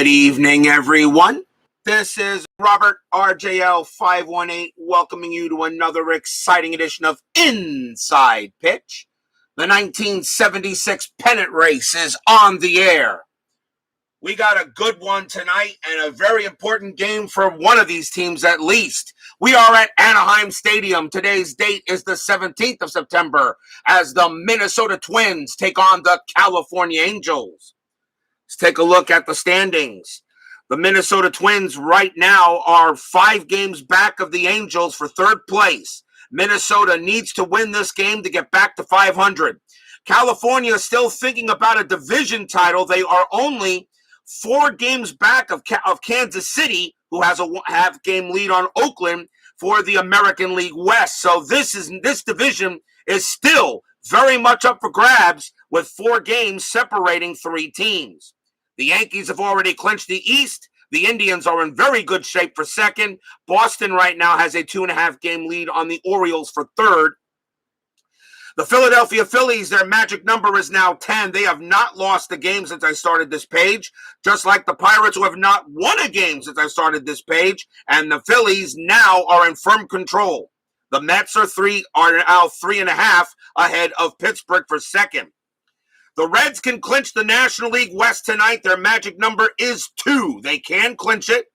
Good evening, everyone. This is Robert RJL 518 welcoming you to another exciting edition of Inside Pitch. The 1976 Pennant race is on the air. We got a good one tonight and a very important game for one of these teams at least. We are at Anaheim Stadium. Today's date is the 17th of September as the Minnesota Twins take on the California Angels. Let's take a look at the standings. The Minnesota Twins right now are 5 games back of the Angels for third place. Minnesota needs to win this game to get back to 500. California is still thinking about a division title. They are only 4 games back of Kansas City, who has a half-game lead on Oakland for the American League West. So this division is still very much up for grabs with 4 games separating 3 teams. The Yankees have already clinched the East. The Indians are in very good shape for second. Boston right now has a 2.5-game lead on the Orioles for third. The Philadelphia Phillies, their magic number is now 10. They have not lost a game since I started this page, just like the Pirates, who have not won a game since I started this page. And the Phillies now are in firm control. The Mets are now 3.5 ahead of Pittsburgh for second. The Reds can clinch the National League West tonight. Their magic number is 2. They can clinch it.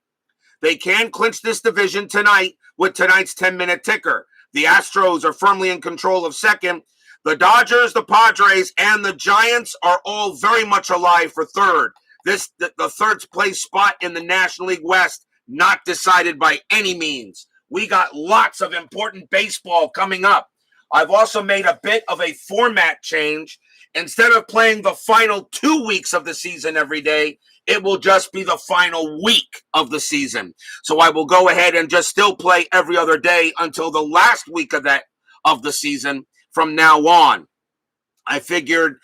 They can clinch this division tonight with tonight's 10-minute ticker. The Astros are firmly in control of second. The Dodgers, the Padres, and the Giants are all very much alive for third. The third place spot in the National League West, not decided by any means. We got lots of important baseball coming up. I've also made a bit of a format change. Instead of playing the final 2 weeks of the season every day, it will just be the final week of the season. So I will go ahead and just still play every other day until the last week of the season from now on. I figured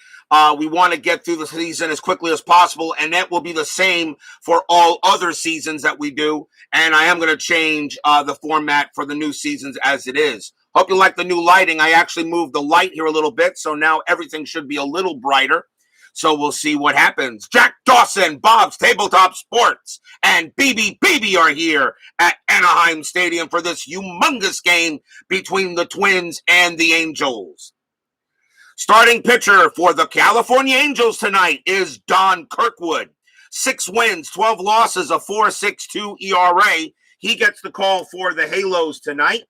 we want to get through the season as quickly as possible, and that will be the same for all other seasons that we do. And I am going to change the format for the new seasons as it is. Hope you like the new lighting. I actually moved the light here a little bit, so now everything should be a little brighter. So we'll see what happens. Jack Dawson, Bob's Tabletop Sports, and BB are here at Anaheim Stadium for this humongous game between the Twins and the Angels. Starting pitcher for the California Angels tonight is Don Kirkwood. 6 wins, 12 losses, a 4.62 ERA. He gets the call for the Halos tonight.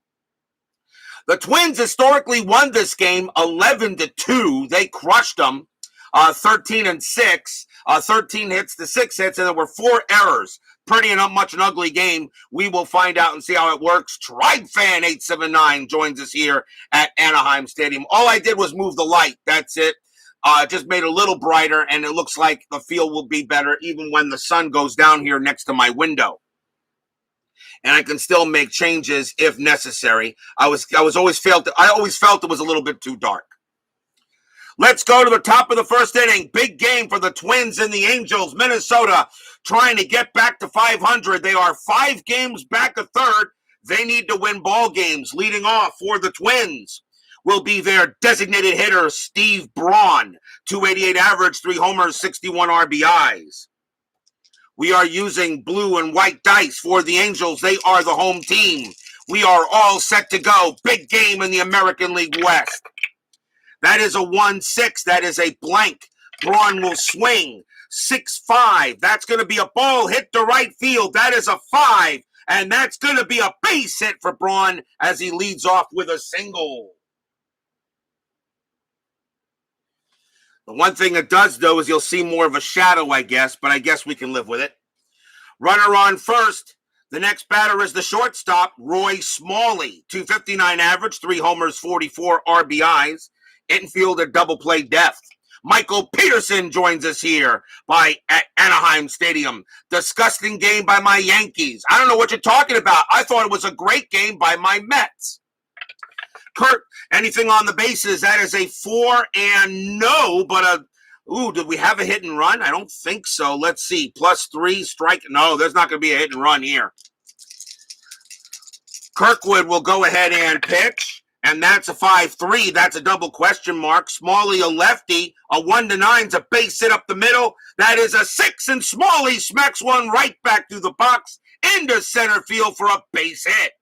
The Twins historically won this game 11-2. They crushed them 13-6, 13 hits to 6 hits, and there were 4 errors. Pretty much an ugly game. We will find out and see how it works. Tribe Fan 879 joins us here at Anaheim Stadium. All I did was move the light. That's it. Just made it a little brighter, and it looks like the field will be better even when the sun goes down here next to my window. And I can still make changes if necessary. I always felt it was a little bit too dark. Let's go to the top of the first inning. Big game for the Twins and the Angels. Minnesota trying to get back to 500. They are 5 games back of third. They need to win ball games. Leading off for the Twins will be their designated hitter, Steve Braun. 288 average, 3 homers, 61 RBIs. We are using blue and white dice for the Angels. They are the home team. We are all set to go. Big game in the American League West. That is a 1-6. That is a blank. Braun will swing. 6-5. That's going to be a ball hit to right field. That is a 5. And that's going to be a base hit for Braun as he leads off with a single. The one thing it does, though, is you'll see more of a shadow, I guess, but I guess we can live with it. Runner on first. The next batter is the shortstop, Roy Smalley. 259 average, 3 homers, 44 RBIs. Infielder double play depth. Michael Peterson joins us here at Anaheim Stadium. Disgusting game by my Yankees. I don't know what you're talking about. I thought it was a great game by my Mets. Kurt, anything on the bases? That is a 4 and no, but did we have a hit and run? I don't think so. Let's see. +3 strike. No, there's not going to be a hit and run here. Kirkwood will go ahead and pitch. And that's a 5-3. That's a double question mark. Smalley, a lefty. A 1-9's a base hit up the middle. That is a 6, and Smalley smacks one right back through the box into center field for a base hit.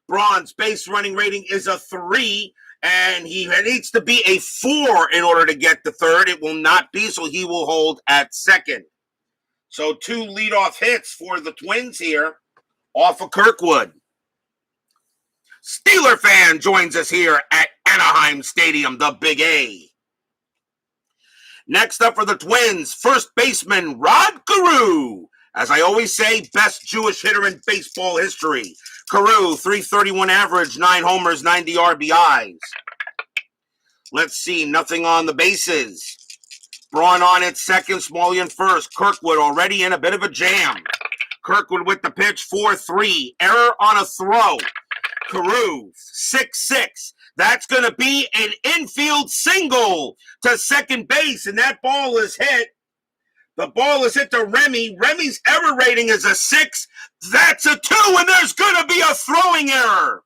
Braun's base running rating is a 3, and he needs to be a 4 in order to get the third. It will not be, so he will hold at second. So 2 leadoff hits for the Twins here off of Kirkwood. Steeler fan joins us here at Anaheim Stadium, the Big A. Next up for the Twins, first baseman Rod Carew. As I always say, best Jewish hitter in baseball history. Carew, .331 average, 9 homers, 90 RBIs. Let's see, nothing on the bases. Braun on at second, Smalley in first. Kirkwood already in a bit of a jam. Kirkwood with the pitch, 4-3. Error on a throw. Carew, 6-6. That's going to be an infield single to second base, and that ball is hit. The ball is hit to Remy. Remy's error rating is a 6. That's a 2, and there's going to be a throwing error.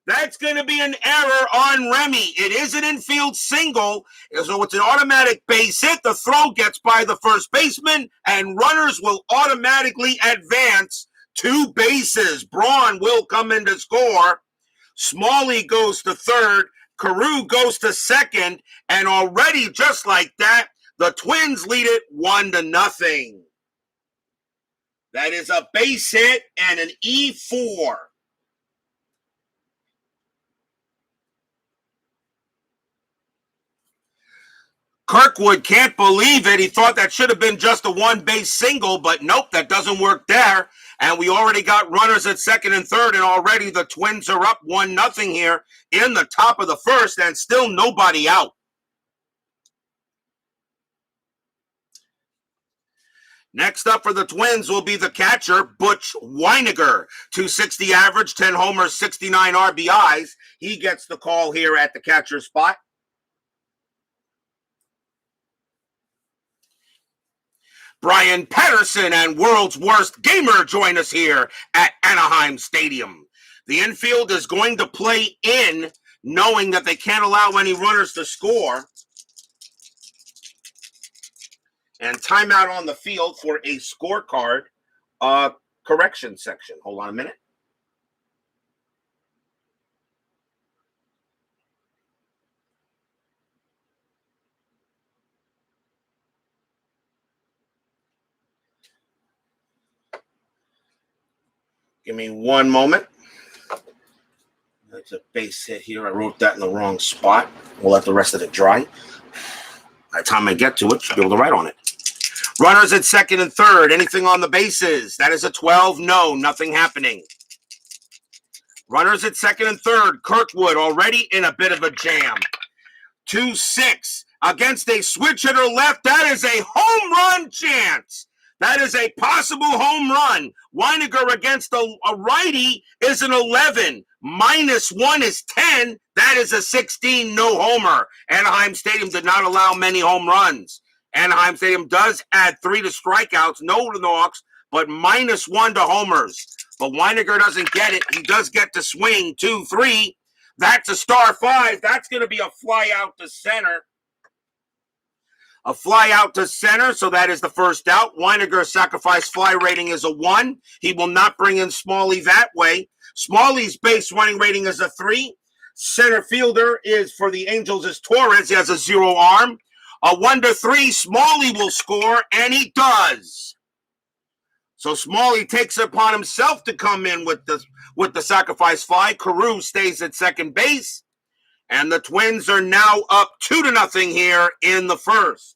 That's going to be an error on Remy. It is an infield single, so it's an automatic base hit. The throw gets by the first baseman, and runners will automatically advance 2 bases. Braun will come in to score. Smalley goes to third. Carew goes to second, and already, just like that, the Twins lead it 1-0. That is a base hit and an E4. Kirkwood can't believe it. He thought that should have been just a 1-base single, but nope, that doesn't work there. And we already got runners at second and third, and already the Twins are up 1-0 here in the top of the first, and still nobody out. Next up for the Twins will be the catcher, Butch Weiniger. .260 average, 10 homers, 69 RBIs. He gets the call here at the catcher spot. Brian Patterson and World's Worst Gamer join us here at Anaheim Stadium. The infield is going to play in, knowing that they can't allow any runners to score. And timeout on the field for a scorecard correction section. Hold on a minute. Give me one moment. That's a base hit here. I wrote that in the wrong spot. We'll let the rest of it dry. By the time I get to it, should be able to write on it. Runners at second and third. Anything on the bases? That is a 12. No, nothing happening. Runners at second and third. Kirkwood already in a bit of a jam. 2-6 against a switch hitter left. That is a home run chance. That is a possible home run. Weiniger against a righty is an 11. -1 is 10. That is a 16 no homer. Anaheim Stadium did not allow many home runs. Anaheim Stadium does add 3 to strikeouts, no to walks, but -1 to homers. But Weiniger doesn't get it. He does get to swing 2-3. That's a star 5. That's going to be a fly out to center. A fly out to center, so that is the first out. Weiniger's sacrifice fly rating is a 1. He will not bring in Smalley that way. Smalley's base running rating is a 3. Center fielder is for the Angels is Torres. He has a 0 arm. A 1-3, Smalley will score, and he does. So Smalley takes it upon himself to come in with the sacrifice fly. Carew stays at second base. And the Twins are now up 2-0 here in the first.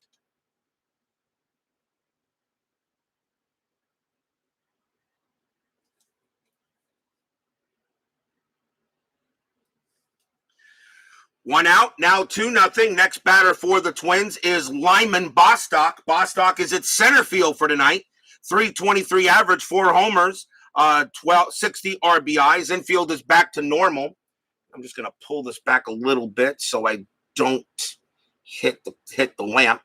One out, now 2-0. Next batter for the Twins is Lyman Bostock. Bostock is at center field for tonight. .323 average, 4 homers, 60 RBIs. Infield is back to normal. I'm just going to pull this back a little bit so I don't hit the lamp.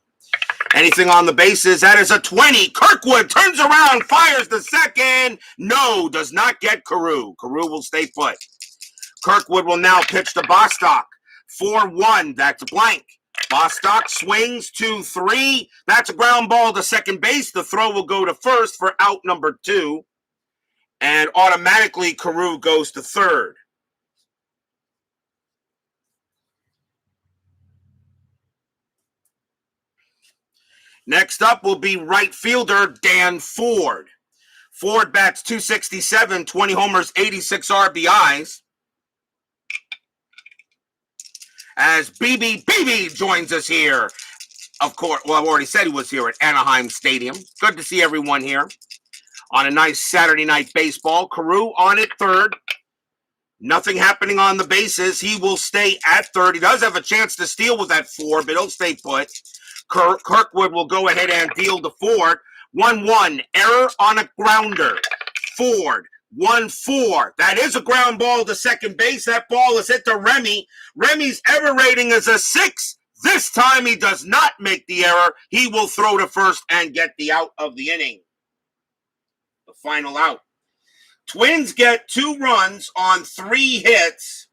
Anything on the bases? That is a 20. Kirkwood turns around, fires the second. No, does not get Carew. Carew will stay put. Kirkwood will now pitch to Bostock. 4-1, that's a blank. Bostock swings 2-3. That's a ground ball to second base. The throw will go to first for out number 2. And automatically Carew goes to third. Next up will be right fielder Dan Ford. Ford bats .267, 20 homers, 86 RBIs. As BB joins us here. Of course, well, I've already said he was here at Anaheim Stadium. Good to see everyone here on a nice Saturday night baseball. Carew on at third. Nothing happening on the bases. He will stay at third. He does have a chance to steal with that 4, but he'll stay put. Kirkwood will go ahead and deal to Ford. 1-1, error on a grounder. Ford, 1-4. That is a ground ball to second base. That ball is hit to Remy. Remy's error rating is a 6. This time he does not make the error. He will throw to first and get the out of the inning. The final out. Twins get 2 runs on 3 hits.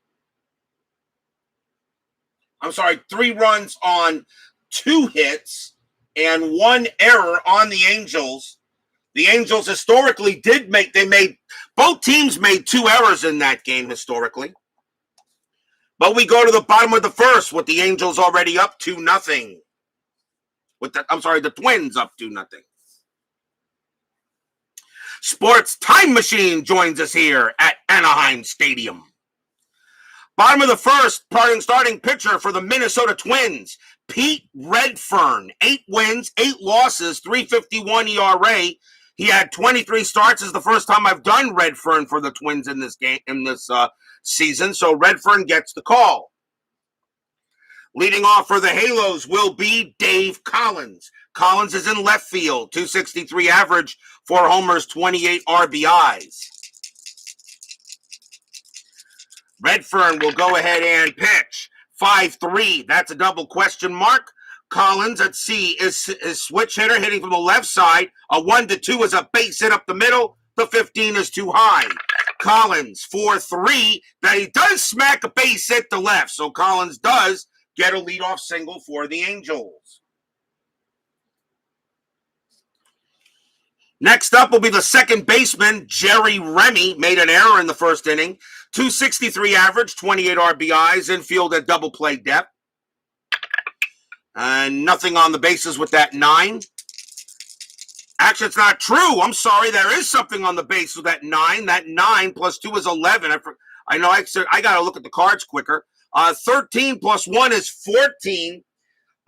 3 runs on 2 hits and 1 error on the Angels. The Angels historically both teams made 2 errors in that game historically. But we go to the bottom of the first with the Angels already up 2-0. The Twins up 2-0. Sports Time Machine joins us here at Anaheim Stadium. Bottom of the first, starting pitcher for the Minnesota Twins, Pete Redfern. 8 wins, 8 losses, 3.51 ERA. He had 23 starts. This is the first time I've done Redfern for the Twins in this season. So Redfern gets the call. Leading off for the Halos will be Dave Collins. Collins is in left field, .263 average, 4 homers, 28 RBIs. Redfern will go ahead and pitch. 5-3, that's a double question mark. Collins at C is switch hitter hitting from the left side. A 1-2 is a base hit up the middle. The 15 is too high. Collins 4-3, that he does smack a base hit to left. So Collins does get a leadoff single for the Angels. Next up will be the second baseman, Jerry Remy. Made an error in the first inning. .263 average, 28 RBIs, infield at double play depth. And nothing on the bases with that 9. Actually, it's not true. I'm sorry. There is something on the base with that 9. That 9 plus 2 is 11. I know I got to look at the cards quicker. 13 plus 1 is 14.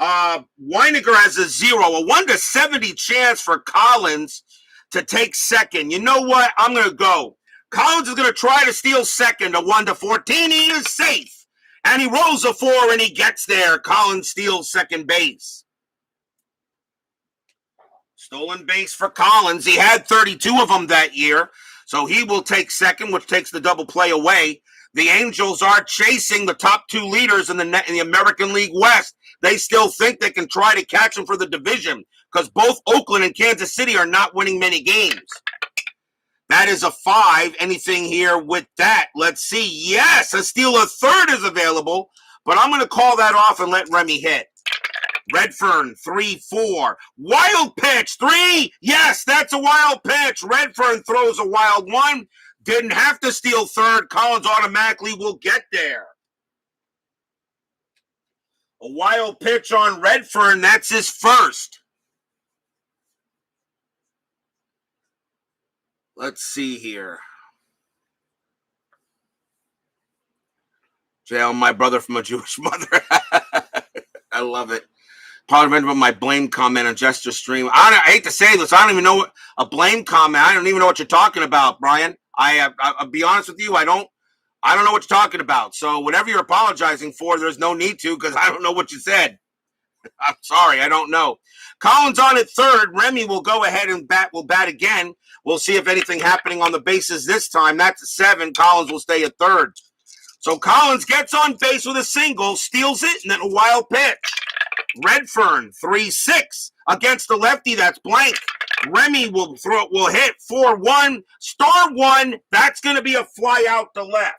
Weiniger has a 0. A 1-70 chance for Collins to take second. You know what? I'm going to go. Collins is going to try to steal second. A 1-14. He is safe. And he rolls a 4 and he gets there. Collins steals second base. Stolen base for Collins. He had 32 of them that year. So he will take second, which takes the double play away. The Angels are chasing the top 2 leaders in the American League West. They still think they can try to catch them for the division because both Oakland and Kansas City are not winning many games. That is a 5. Anything here with that? Let's see. Yes, a steal of third is available, but I'm going to call that off and let Remy hit. Redfern, 3-4. Wild pitch, 3. Yes, that's a wild pitch. Redfern throws a wild one. Didn't have to steal third. Collins automatically will get there. A wild pitch on Redfern. That's his first. Let's see here. Jail, my brother from a Jewish mother. I love it. Probably remember my blame comment on Gesture Stream. I hate to say this. I don't even know what a blame comment. I don't even know what you're talking about, Brian. I'll be honest with you. I don't know what you're talking about. So whatever you're apologizing for, there's no need to because I don't know what you said. I'm sorry. I don't know. Collins on at third. Remy will go ahead and bat again. We'll see if anything happening on the bases this time. That's a 7. Collins will stay at third. So Collins gets on base with a single, steals it, and then a wild pitch. Redfern, 3-6 against the lefty. That's blank. Remy will hit 4-1. Star 1. That's going to be a fly out to left.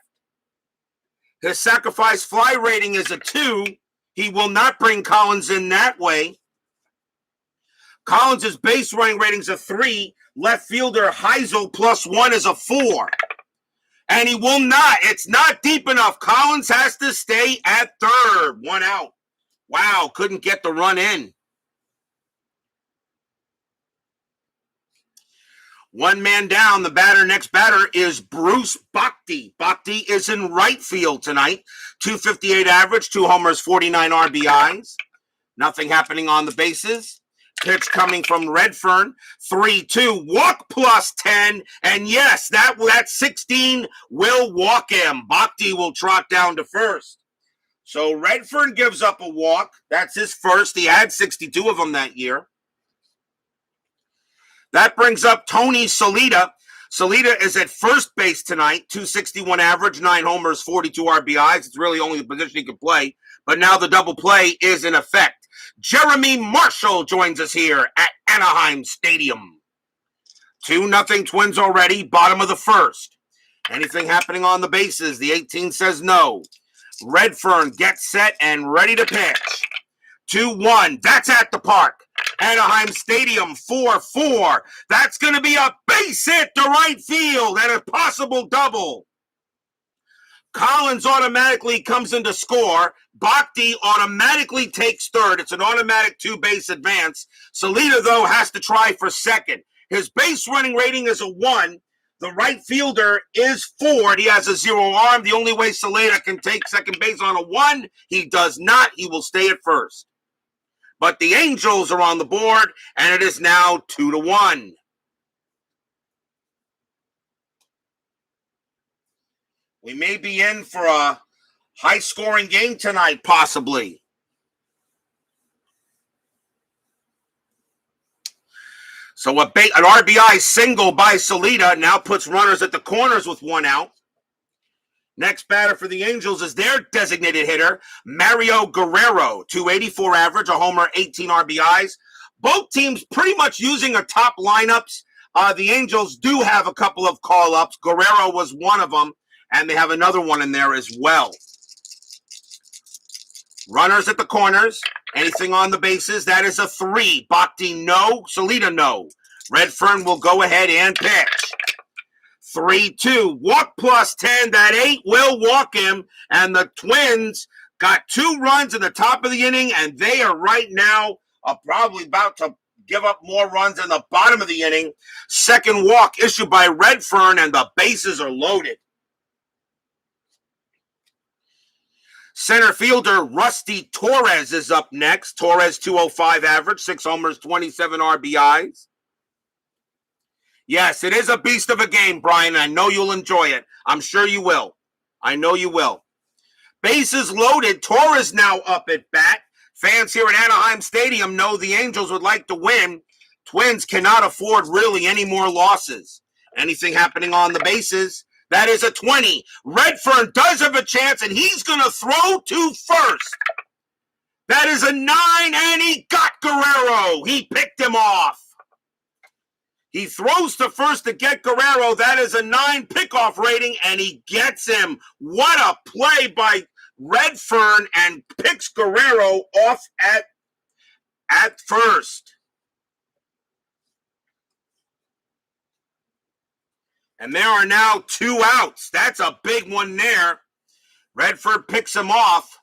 His sacrifice fly rating is a 2. He will not bring Collins in that way. Collins' base running rating is a 3. Left fielder Heisel +1 is a 4. And he will not. It's not deep enough. Collins has to stay at third. 1 out. Wow, couldn't get the run in. 1 man down. The next batter is Bruce Bhakti. Bhakti is in right field tonight. 258 average, 2 homers, 49 RBIs. Nothing happening on the bases. Pitch coming from Redfern. 3-2. Walk +10. And yes, that 16 will walk him. Bhakti will trot down to first. So Redfern gives up a walk. That's his first. He had 62 of them that year. That brings up Tony Salita. Salita is at first base tonight. 261 average, 9 homers, 42 RBIs. It's really only the position he can play. But now the double play is in effect. Jeremy Marshall joins us here at Anaheim Stadium. 2-0 Twins already, bottom of the first. Anything happening on the bases? The 18 says no. Redfern gets set and ready to pitch. 2-1. That's at the park. Anaheim Stadium, 4-4. That's going to be a base hit to right field and a possible double. Collins automatically comes in to score. Bhakti automatically takes third. It's an automatic 2-base advance. Salita, though, has to try for second. His base running rating is a 1. The right fielder is Ford. He has a 0 arm. The only way Salita can take second base on a 1, he does not. He will stay at first. But the Angels are on the board, and it is now 2-1. We may be in for a high-scoring game tonight, possibly. So an RBI single by Salita now puts runners at the corners with 1 out. Next batter for the Angels is their designated hitter, Mario Guerrero. 284 average, a homer, 18 RBIs. Both teams pretty much using a top lineups. The Angels do have a couple of call-ups. Guerrero was one of them. And they have another one in there as well. Runners at the corners. Anything on the bases? That is a 3. Bhakti, no. Salita, no. Redfern will go ahead and pitch. 3-2. Walk +10. That 8 will walk him. And the Twins got 2 runs in the top of the inning, and they are right now probably about to give up more runs in the bottom of the inning. Second walk issued by Redfern, and the bases are loaded. Center fielder Rusty Torres is up next. Torres, 205 average, 6 homers, 27 RBIs. Yes, it is a beast of a game, Brian. I know you'll enjoy it. I'm sure you will. I know you will. Bases loaded. Torres now up at bat. Fans here at Anaheim Stadium know the Angels would like to win. Twins cannot afford really any more losses. Anything happening on the bases? That is a 20. Redfern does have a chance, and he's going to throw to first. That is a 9, and he got Guerrero. He picked him off. He throws to first to get Guerrero. That is a 9 pickoff rating, and he gets him. What a play by Redfern, and picks Guerrero off at first. And there are now 2 outs. That's a big one there. Redfern picks him off.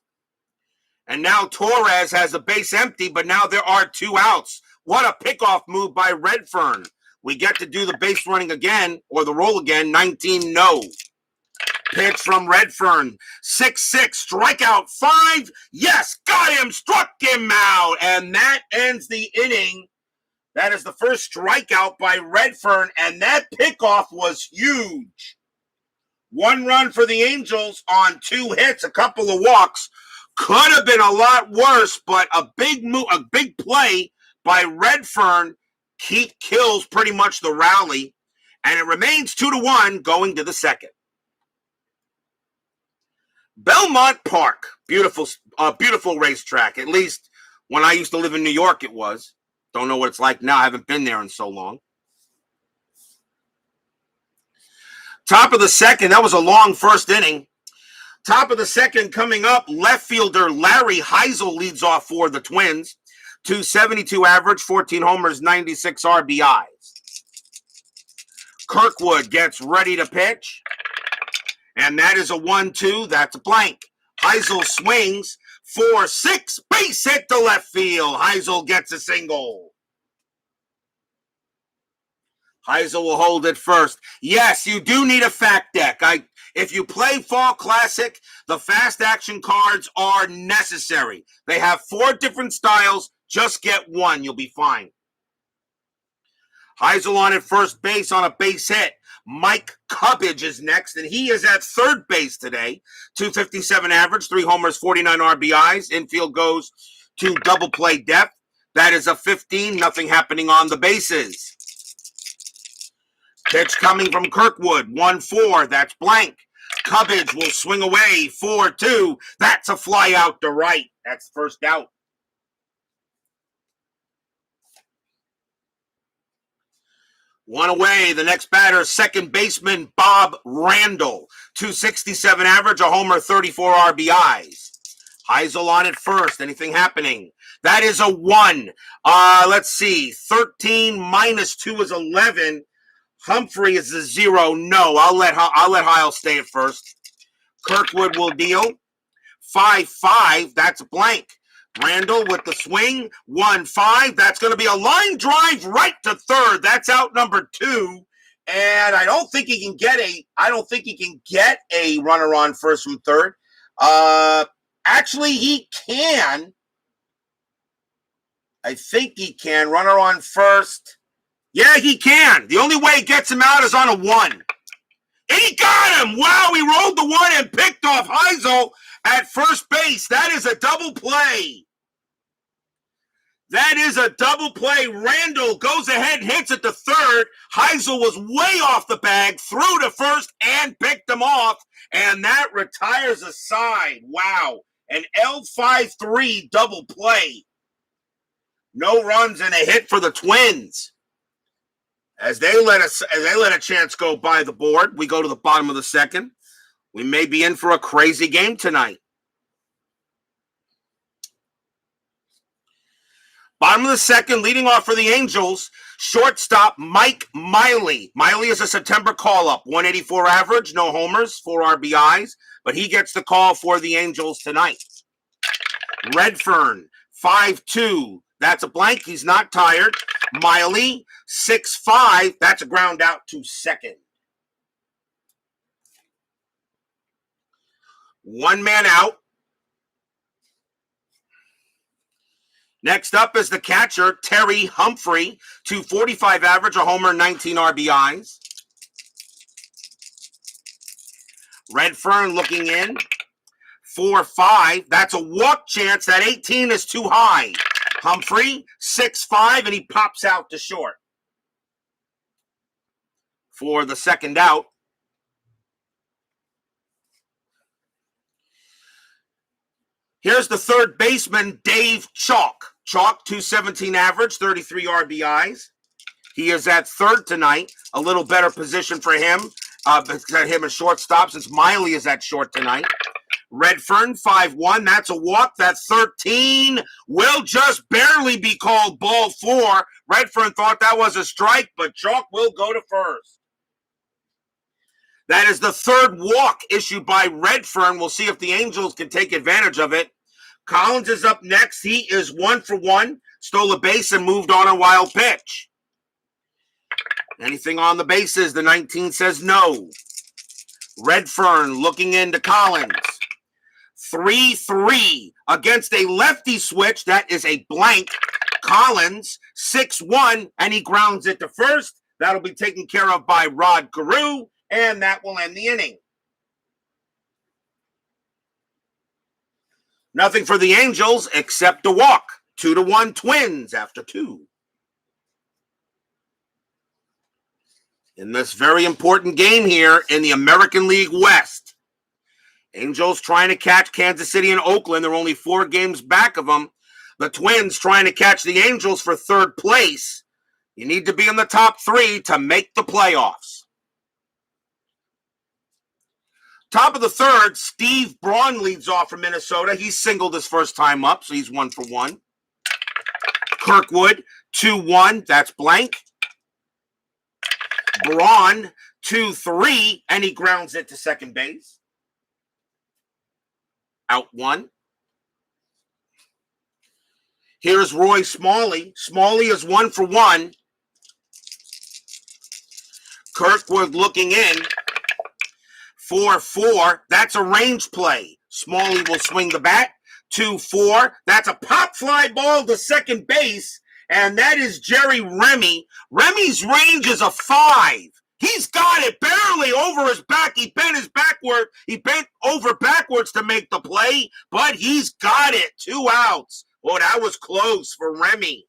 And now Torres has a base empty, but now there are 2 outs. What a pickoff move by Redfern. We get to do the base running again, or the roll again. 19, no. Pitch from Redfern. 6-6, strikeout 5. Yes, got him, struck him out. And that ends the inning. That is the first strikeout by Redfern, and that pickoff was huge. 1 run for the Angels on 2 hits, a couple of walks. Could have been a lot worse, but a big play by Redfern kills pretty much the rally, and it remains 2-1 going to the second. Belmont Park, beautiful racetrack. At least when I used to live in New York, it was. Don't know what it's like now. I haven't been there in so long. Top of the second. That was a long first inning. Top of the second coming up, left fielder Larry Heisel leads off for the Twins. 272 average, 14 homers, 96 RBIs. Kirkwood gets ready to pitch. And that is a 1-2. That's a blank. Heisel swings. 4-6. Base hit to left field. Heisel gets a single. Heisel will hold it first. Yes, you do need a fact deck. If you play Fall Classic, the fast action cards are necessary. They have 4 different styles. Just get one. You'll be fine. Heisel on at first base on a base hit. Mike Cubbage is next, and he is at third base today. 257 average, 3 homers, 49 RBIs. Infield goes to double play depth. That is a 15, nothing happening on the bases. Pitch coming from Kirkwood, 1-4, that's blank. Cubbage will swing away, 4-2. That's a fly out to right. That's first out. One away, the next batter, second baseman Bob Randall. 267 average, a homer, 34 RBIs. Heisel on at first. Anything happening? That is a 1. Let's see. 13 minus 2 is 11. Humphrey is a 0. No, I'll let Heisel stay at first. Kirkwood will deal. 5-5. That's a blank. Randall with the swing. 1-5. That's going to be a line drive right to third. That's out number 2. And I don't think he can get a runner on first from third. Actually, he can. I think he can. Runner on first. Yeah, he can. The only way he gets him out is on a 1. And he got him! Wow, he rolled the 1 and picked off Heisel at first base. That is a double play. That is a double play. Randall goes ahead and hits it to third. Heisel was way off the bag, threw to first, and picked him off. And that retires a side. Wow. An L5-3 double play. No runs and a hit for the Twins. As they let a chance go by the board, we go to the bottom of the second. We may be in for a crazy game tonight. Bottom of the second, leading off for the Angels, shortstop Mike Miley. Miley is a September call-up, 184 average, no homers, 4 RBIs, but he gets the call for the Angels tonight. Redfern, 5-2. That's a blank. He's not tired. Miley, 6-5. That's a ground out to second. One man out. Next up is the catcher, Terry Humphrey, 245 average, a homer, 19 RBIs. Redfern looking in, 4-5. That's a walk chance. That 18 is too high. Humphrey, 6-5, and he pops out to short for the second out. Here's the third baseman, Dave Chalk. Chalk, 217 average, 33 RBIs. He is at third tonight. A little better position for him. Him a shortstop since Miley is at short tonight. Redfern, 5-1. That's a walk. That 13 will just barely be called ball 4. Redfern thought that was a strike, but Chalk will go to first. That is the third walk issued by Redfern. We'll see if the Angels can take advantage of it. Collins is up next. He is 1 for 1. Stole a base and moved on a wild pitch. Anything on the bases? The 19 says no. Redfern looking into Collins. 3-3 against a lefty switch. That is a blank. Collins, 6-1, and he grounds it to first. That'll be taken care of by Rod Carew, and that will end the inning. Nothing for the Angels except a walk. 2-1 Twins after 2. In this very important game here in the American League West. Angels trying to catch Kansas City and Oakland. They're only 4 games back of them. The Twins trying to catch the Angels for third place. You need to be in the top 3 to make the playoffs. Top of the third, Steve Braun leads off from Minnesota. He singled his first time up, so he's 1 for 1. Kirkwood, 2-1. That's blank. Braun, 2-3, and he grounds it to second base. Out 1. Here's Roy Smalley. Smalley is 1 for 1. Kirkwood looking in. 4-4. That's a range play. Smalley will swing the bat. 2-4. That's a pop fly ball to second base. And that is Jerry Remy. Remy's range is a 5. He's got it barely over his back. He bent over backwards to make the play, but he's got it. 2 outs. Well, that was close for Remy.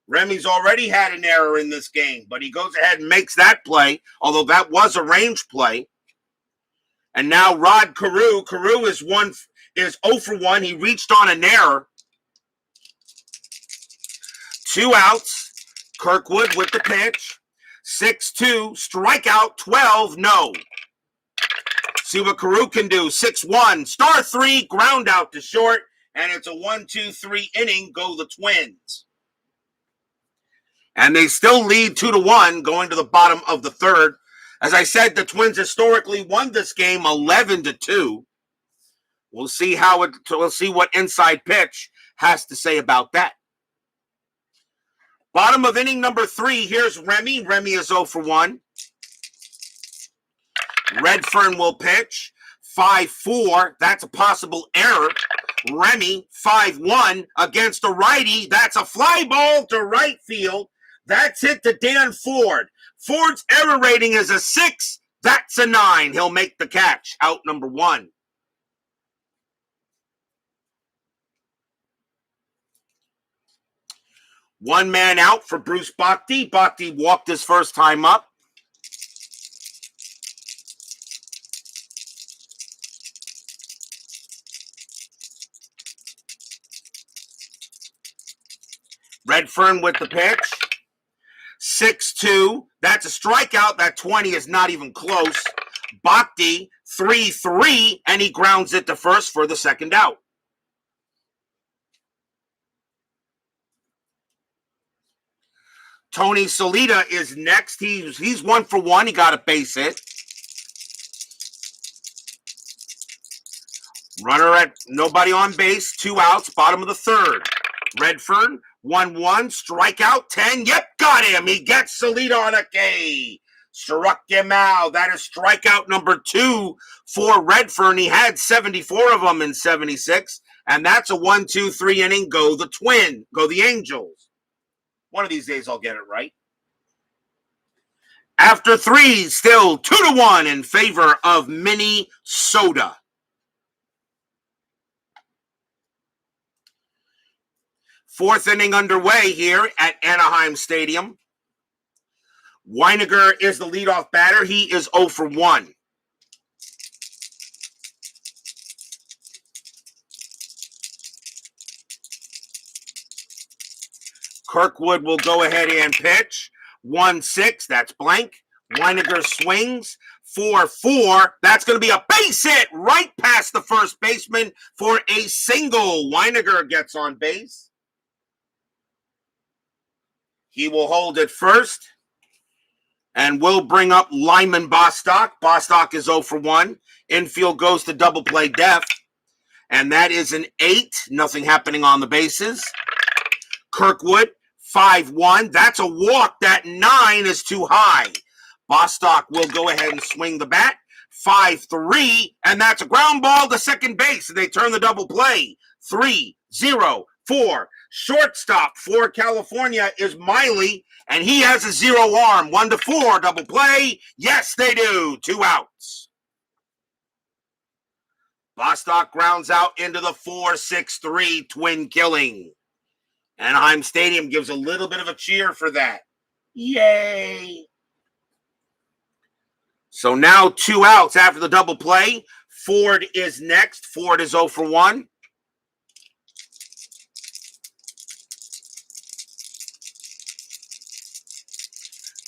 Remy's already had an error in this game, but he goes ahead and makes that play, although that was a range play. And now Rod Carew. Carew is 0 for 1. He reached on an error. 2 outs. Kirkwood with the pitch. 6-2. Strikeout. 12. No. See what Carew can do. 6-1. Star 3. Ground out to short. And it's a 1-2-3 inning. Go the Twins. And they still lead 2-1 going to the bottom of the third. As I said, the Twins historically won this game 11-2. We'll see what Inside Pitch has to say about that. Bottom of inning number 3. Here's Remy. Remy is 0 for 1. Redfern will pitch. 5-4. That's a possible error. Remy, 5-1 against a righty. That's a fly ball to right field. That's hit to Dan Ford. Ford's error rating is a 6. That's a 9. He'll make the catch. Out number 1. One man out for Bruce Bhakti. Bhakti walked his first time up. Redfern with the pitch. 6-2. That's a strikeout. That 20 is not even close. Bhakti, 3-3, and he grounds it to first for the second out. Tony Solita is next. He's 1 for 1. He got a base hit. Runner at nobody on base. 2 outs. Bottom of the third. Redfern, 1-1. Strikeout. 10. Yep, got him. He gets Solita on a K. Struck him out. That is strikeout number 2 for Redfern. He had 74 of them in 76. And that's a 1-2-3 inning. Go the Twin. Go the Angels. One of these days I'll get it right. After 3, still 2-1 in favor of Minnesota. Fourth inning underway here at Anaheim Stadium. Weiniger is the leadoff batter. He is 0 for 1. Kirkwood will go ahead and pitch. 1-6, that's blank. Weiniger swings. 4-4, that's going to be a base hit right past the first baseman for a single. Weiniger gets on base. He will hold it first and will bring up Lyman Bostock. Bostock is 0 for 1. Infield goes to double play def. And that is an 8. Nothing happening on the bases. Kirkwood, 5-1. That's a walk. That 9 is too high. Bostock will go ahead and swing the bat. 5-3. And that's a ground ball to second base. And they turn the double play. 3-0. 4. Shortstop for California is Miley, and he has a 0 arm. 1-4 double play. Yes, they do. 2 outs. Bostock grounds out into the 4-6-3 Twin killing. Anaheim Stadium gives a little bit of a cheer for that. Yay! So now 2 outs after the double play. Ford is next. Ford is 0 for 1.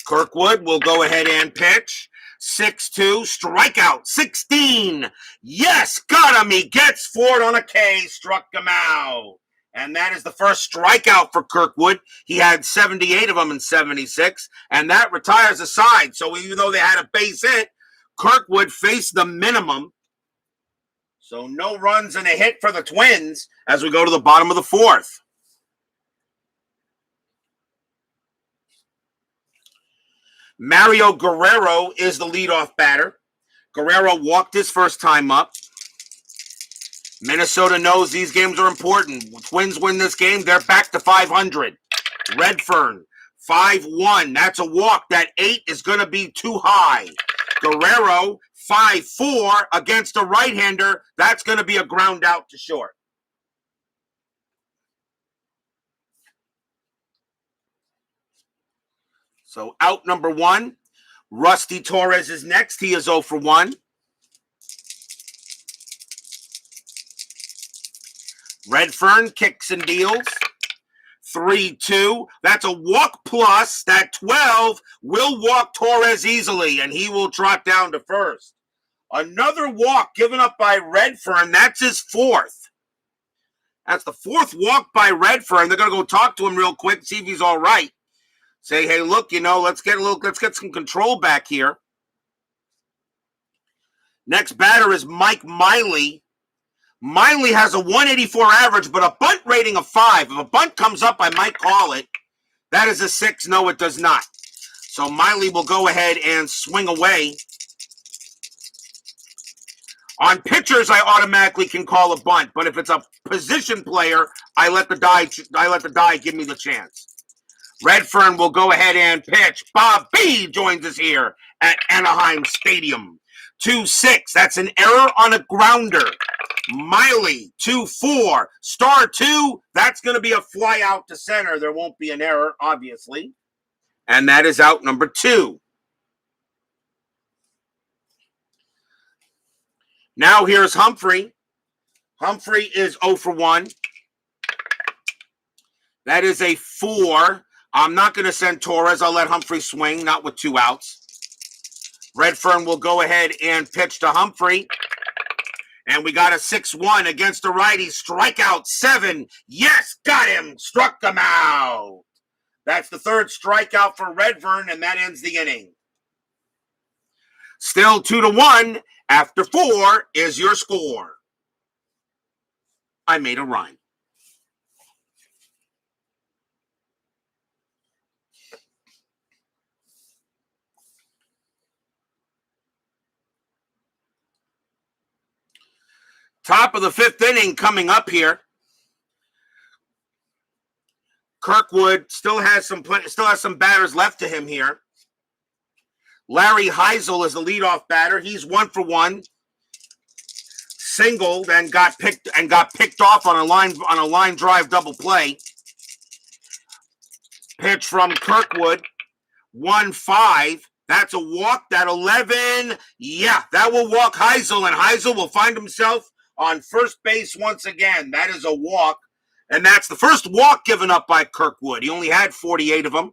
Kirkwood will go ahead and pitch. 6-2, strikeout, 16. Yes, got him. He gets Ford on a K, struck him out. And that is the first strikeout for Kirkwood. He had 78 of them in 76, and that retires a side. So even though they had a base hit, Kirkwood faced the minimum. So no runs and a hit for the Twins as we go to the bottom of the fourth. Mario Guerrero is the leadoff batter. Guerrero walked his first time up. Minnesota knows these games are important. Twins win this game, they're back to 500. Redfern, 5-1. That's a walk. That 8 is going to be too high. Guerrero, 5-4 against a right-hander. That's going to be a ground out to short. So out number 1. Rusty Torres is next. He is 0 for 1. Redfern kicks and deals. 3-2. That's a walk plus. That 12 will walk Torres easily, and he will trot down to first. Another walk given up by Redfern. That's his 4th. That's the 4th walk by Redfern. They're going to go talk to him real quick, see if he's all right. Say, hey, look, let's get some control back here. Next batter is Mike Miley. Miley has a 184 average, but a bunt rating of 5. If a bunt comes up, I might call it. That is a 6. No, it does not. So Miley will go ahead and swing away. On pitchers, I automatically can call a bunt, but if it's a position player, I let the die give me the chance. Redfern will go ahead and pitch. Bob B joins us here at Anaheim Stadium. 2-6. That's an error on a grounder. Miley, 2-4. Star 2. That's going to be a fly out to center. There won't be an error, obviously. And that is out number 2. Now here's Humphrey. Humphrey is 0 for 1. That is a 4. I'm not going to send Torres. I'll let Humphrey swing, not with 2 outs. Redfern will go ahead and pitch to Humphrey. And we got a 6-1 against the righty. Strikeout 7. Yes, got him. Struck him out. That's the 3rd strikeout for Redfern, and that ends the inning. Still 2-1. After 4 is your score. I made a rhyme. Top of the 5th inning coming up here. Kirkwood still has some batters left to him here. Larry Heisel is the leadoff batter. He's 1 for 1. Singled and got picked off on a line drive double play. Pitch from Kirkwood. 1-5. That's a walk. That 11. Yeah, that will walk Heisel, and Heisel will find himself on first base once again. That is a walk. And that's the first walk given up by Kirkwood. He only had 48 of them.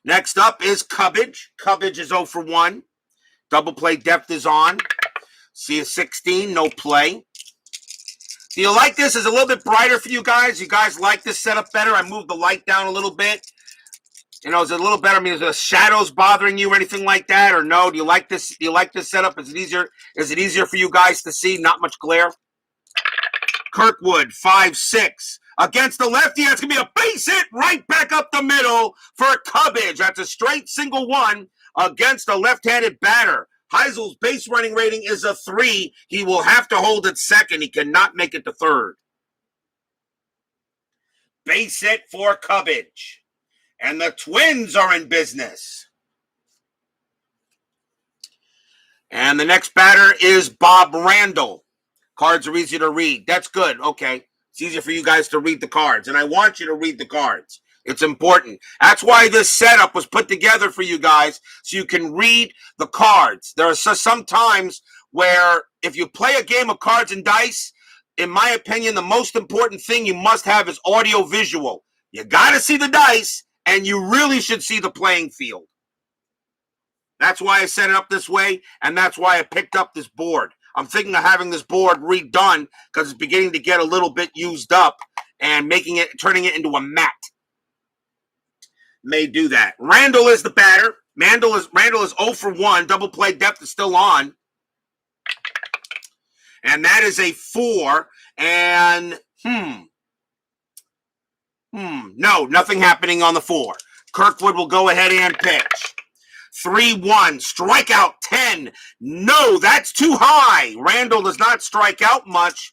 Next up is Cubbage. Cubbage is 0 for 1. Double play depth is on. See a 16, no play. Do you like this? Is it a little bit brighter for you guys? You guys like this setup better? I moved the light down a little bit. Is it a little better? I mean, is the shadows bothering you or anything like that? Or no? Do you like this? Do you like this setup? Is it easier? Is it easier for you guys to see? Not much glare. Kirkwood, 5-6. Against the lefty, that's going to be a base hit right back up the middle for Cubbage. That's a straight single 1 against a left-handed batter. Heisel's base running rating is a 3. He will have to hold at second. He cannot make it to third. Base hit for Cubbage. And the Twins are in business. And the next batter is Bob Randall. Cards are easy to read. That's good. Okay. It's easier for you guys to read the cards. And I want you to read the cards. It's important. That's why this setup was put together for you guys, so you can read the cards. There are some times where if you play a game of cards and dice, in my opinion, the most important thing you must have is audio visual. You got to see the dice, and you really should see the playing field. That's why I set it up this way, and that's why I picked up this board. I'm thinking of having this board redone because it's beginning to get a little bit used up and turning it into a mat. May do that. Randall is the batter. Randall is 0 for 1. Double play depth is still on. And that is a 4. And, no, nothing happening on the 4. Kirkwood will go ahead and pitch. 3-1, strikeout 10. No, that's too high. Randall does not strike out much.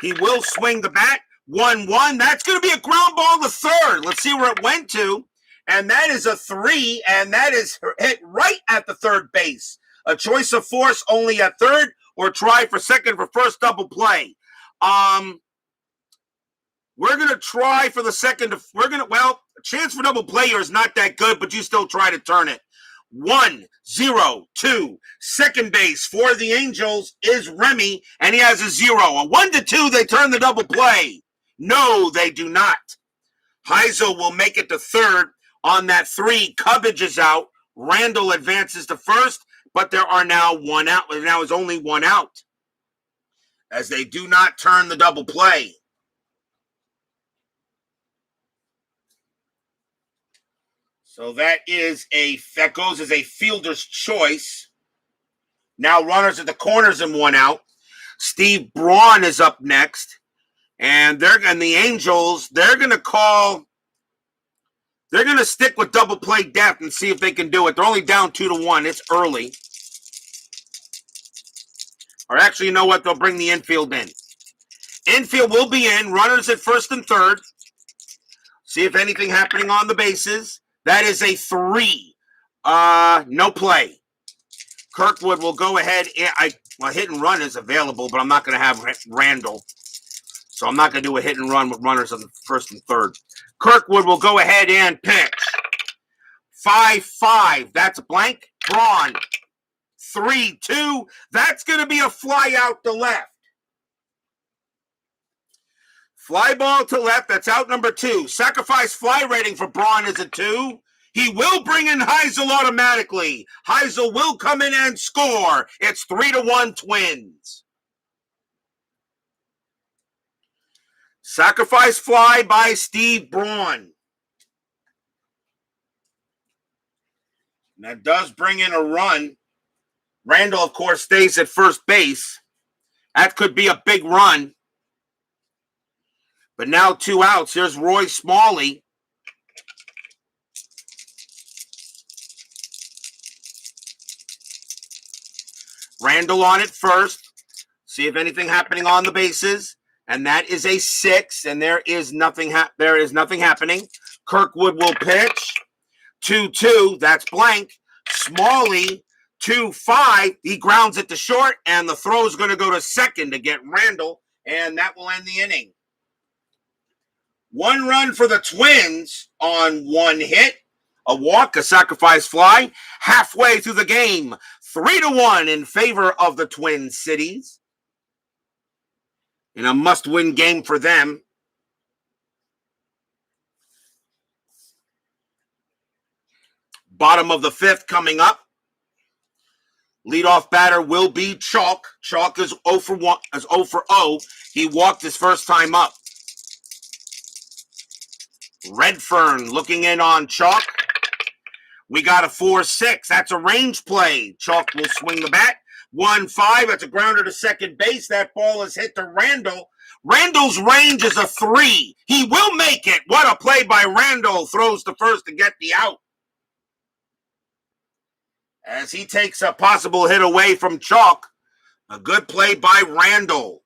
He will swing the bat. 1-1, that's going to be a ground ball to third. Let's see where it went to. And that is a 3, and that is hit right at the third base. A choice of force only at third, or try for second for first double play. We're going to try for the second. Chance for double play here is not that good, but you still try to turn it. 1-0-2. Second base for the Angels is Remy, and he has a 0. A 1-2, they turn the double play. No, they do not. Heisel will make it to third on that 3. Cubbage is out. Randall advances to first, but there are now one out. There now is only one out, as they do not turn the double play. So that goes as a fielder's choice. Now runners at the corners and one out. Steve Braun is up next. And the Angels, they're going to stick with double play depth and see if they can do it. They're only down 2-1. It's early. Or actually, you know what? They'll bring the infield in. Infield will be in. Runners at first and third. See if anything happening on the bases. That is a 3. No play. Kirkwood will go ahead. Hit and run is available, but I'm not going to have Randall. So I'm not going to do a hit and run with runners on the first and third. Kirkwood will go ahead and pitch. 5-5. That's a blank. Braun. 3-2. That's going to be a fly out to left. Fly ball to left. That's out number 2. Sacrifice fly rating for Braun is a 2. He will bring in Heisel automatically. Heisel will come in and score. It's 3-1 Twins. Sacrifice fly by Steve Braun. And that does bring in a run. Randall, of course, stays at first base. That could be a big run. But now 2 outs. Here's Roy Smalley. Randall on it first. See if anything happening on the bases. And that is a 6, and there is nothing happening. Kirkwood will pitch. 2-2, that's blank. Smalley, 2-5. He grounds it to short, and the throw is going to go to second to get Randall, and that will end the inning. 1 run for the Twins on 1 hit. A walk, a sacrifice fly. Halfway through the game, 3-1 in favor of the Twin Cities. In a must-win game for them. Bottom of the 5th coming up. Leadoff batter will be Chalk. Chalk is 0 for 0. He walked his first time up. Redfern looking in on Chalk. We got a 4-6. That's a range play. Chalk will swing the bat. 1-5. That's a grounder to second base. That ball is hit to Randall. Randall's range is a 3. He will make it. What a play by Randall. Throws to first to get the out. As he takes a possible hit away from Chalk. A good play by Randall.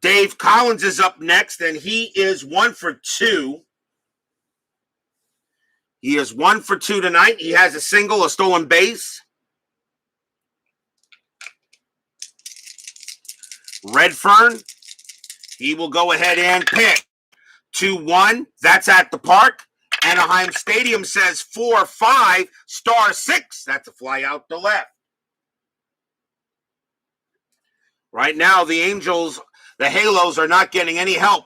Dave Collins is up next, and he is 1 for 2. He is 1 for 2 tonight. He has a single, a stolen base. Redfern, he will go ahead and pitch. 2-1, that's at the park. Anaheim Stadium says 4-5, star 6. That's a fly out to left. Right now, the Angels, the Halos, are not getting any help.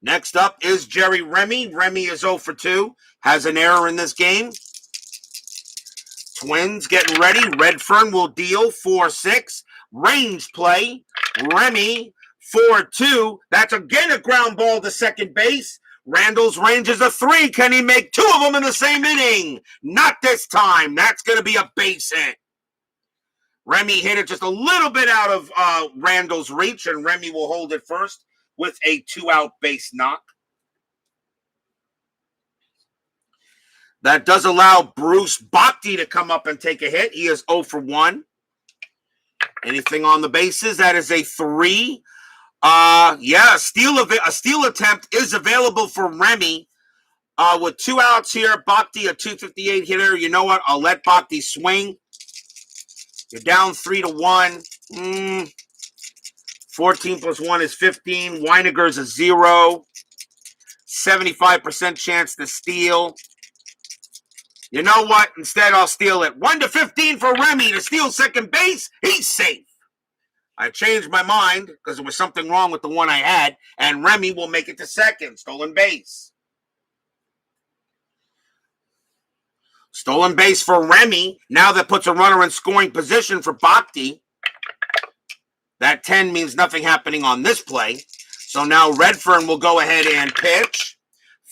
Next up is Jerry Remy. Remy is 0 for 2. Has an error in this game. Twins getting ready. Redfern will deal 4-6. Range play. Remy 4-2. That's again a ground ball to second base. Randall's range is a 3. Can he make 2 of them in the same inning? Not this time. That's going to be a base hit. Remy hit it just a little bit out of Randall's reach, and Remy will hold it first with a 2-out base knock. That does allow Bruce Bhakti to come up and take a hit. He is 0 for 1. Anything on the bases? That is a 3. A steal attempt is available for Remy. With 2 outs here, Bhakti, a 258 hitter. You know what? I'll let Bhakti swing. You're down 3-1. 14 plus 1 is 15. Weiniger's a 0. 75% chance to steal. You know what? Instead, I'll steal it. 1-15 for Remy to steal second base. He's safe. I changed my mind because there was something wrong with the one I had, and Remy will make it to second. Stolen base. Stolen base for Remy. Now that puts a runner in scoring position for Bhakti. That 10 means nothing happening on this play. So now Redfern will go ahead and pitch.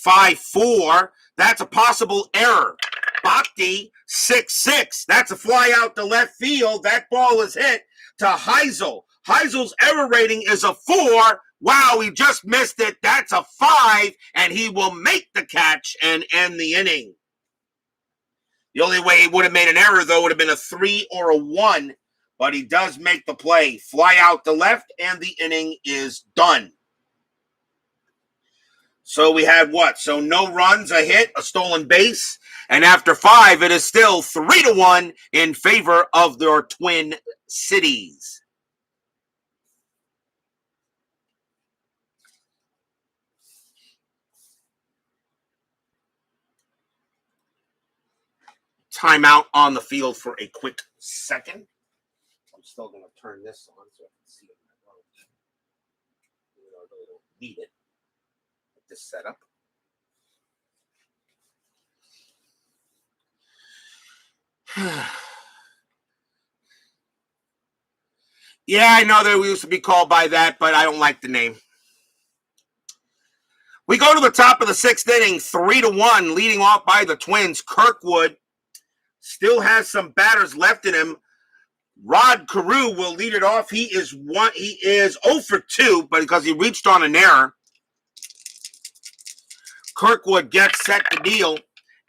5-4. That's a possible error. Bhakti, 6-6. That's a fly out to left field. That ball is hit to Heisel. Heisel's error rating is a 4. Wow, he just missed it. That's a 5, and he will make the catch and end the inning. The only way he would have made an error, though, would have been a 3 or a 1, but he does make the play. Fly out to left, and the inning is done. So we had what? So no runs, a hit, a stolen base, and after 5, it is still 3-1 in favor of their Twin Cities. Timeout on the field for a quick second. I'm still going to turn this on so I can see it. Even though I really don't need it. This setup. Yeah, I know that we used to be called by that, but I don't like the name. We go to the top of the 6th inning, 3-1, leading off by the Twins. Kirkwood still has some batters left in him. Rod Carew will lead it off. He is 0 for 2, but because he reached on an error. Kirkwood gets set to deal,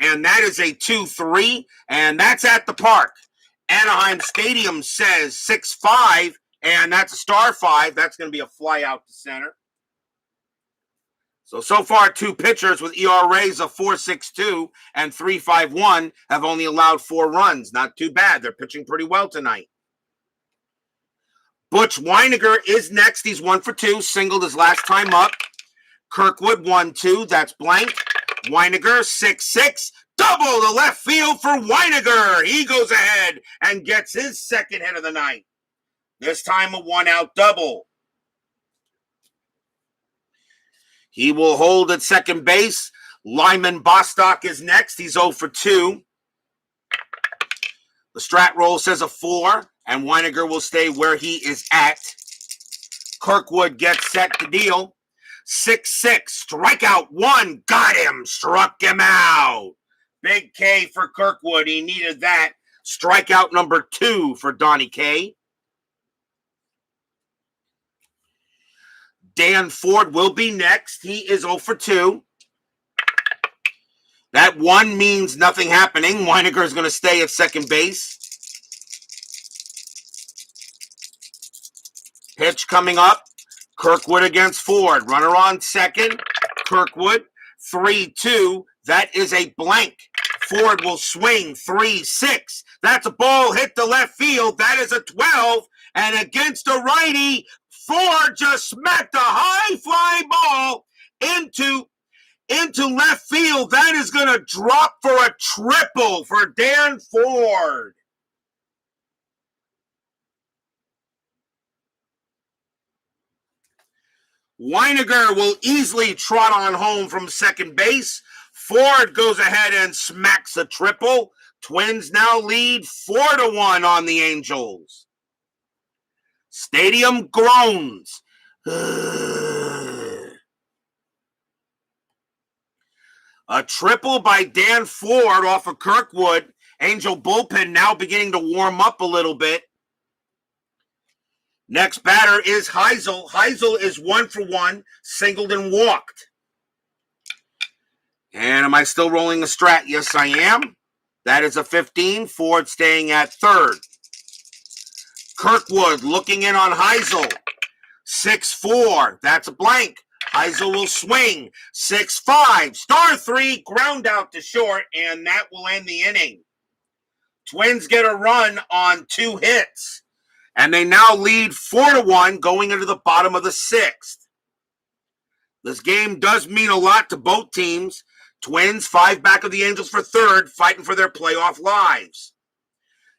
and that is a 2-3, and that's at the park. Anaheim Stadium says 6-5, and that's a star 5. That's going to be a fly out to center. So far, 2 pitchers with ERAs of 4.62 and 3.51 have only allowed 4 runs. Not too bad. They're pitching pretty well tonight. Butch Weiniger is next. He's 1 for 2, singled his last time up. Kirkwood 1-2, that's blank. Weiniger 6-6, double to left field for Weiniger. He goes ahead and gets his second hit of the night. This time a 1-out double. He will hold at second base. Lyman Bostock is next. He's 0 for 2. The strat roll says a 4, and Weiniger will stay where he is at. Kirkwood gets set to deal. 6-6, strikeout 1, got him, struck him out. Big K for Kirkwood, he needed that. Strikeout number 2 for Donnie K. Dan Ford will be next. He is 0 for 2. That 1 means nothing happening. Weiniger is going to stay at second base. Pitch coming up. Kirkwood against Ford. Runner on second. Kirkwood. 3-2. That is a blank. Ford will swing. 3-6. That's a ball hit to left field. That is a 12. And against a righty, Ford just smacked a high fly ball into left field. That is going to drop for a triple for Dan Ford. Weiniger will easily trot on home from second base. Ford goes ahead and smacks a triple. Twins now lead 4-1 on the Angels. Stadium groans. A triple by Dan Ford off of Kirkwood. Angel bullpen now beginning to warm up a little bit. Next batter is Heisel. Heisel is 1-for-1, singled and walked. And am I still rolling the strat? Yes, I am. That is a 15. Ford staying at third. Kirkwood looking in on Heisel. 6-4. That's a blank. Heisel will swing. 6-5. Star 3. Ground out to short, and that will end the inning. Twins get a run on 2 hits, and they now lead 4-1 going into the bottom of the 6th. This game does mean a lot to both teams. Twins 5 back of the Angels for third, fighting for their playoff lives.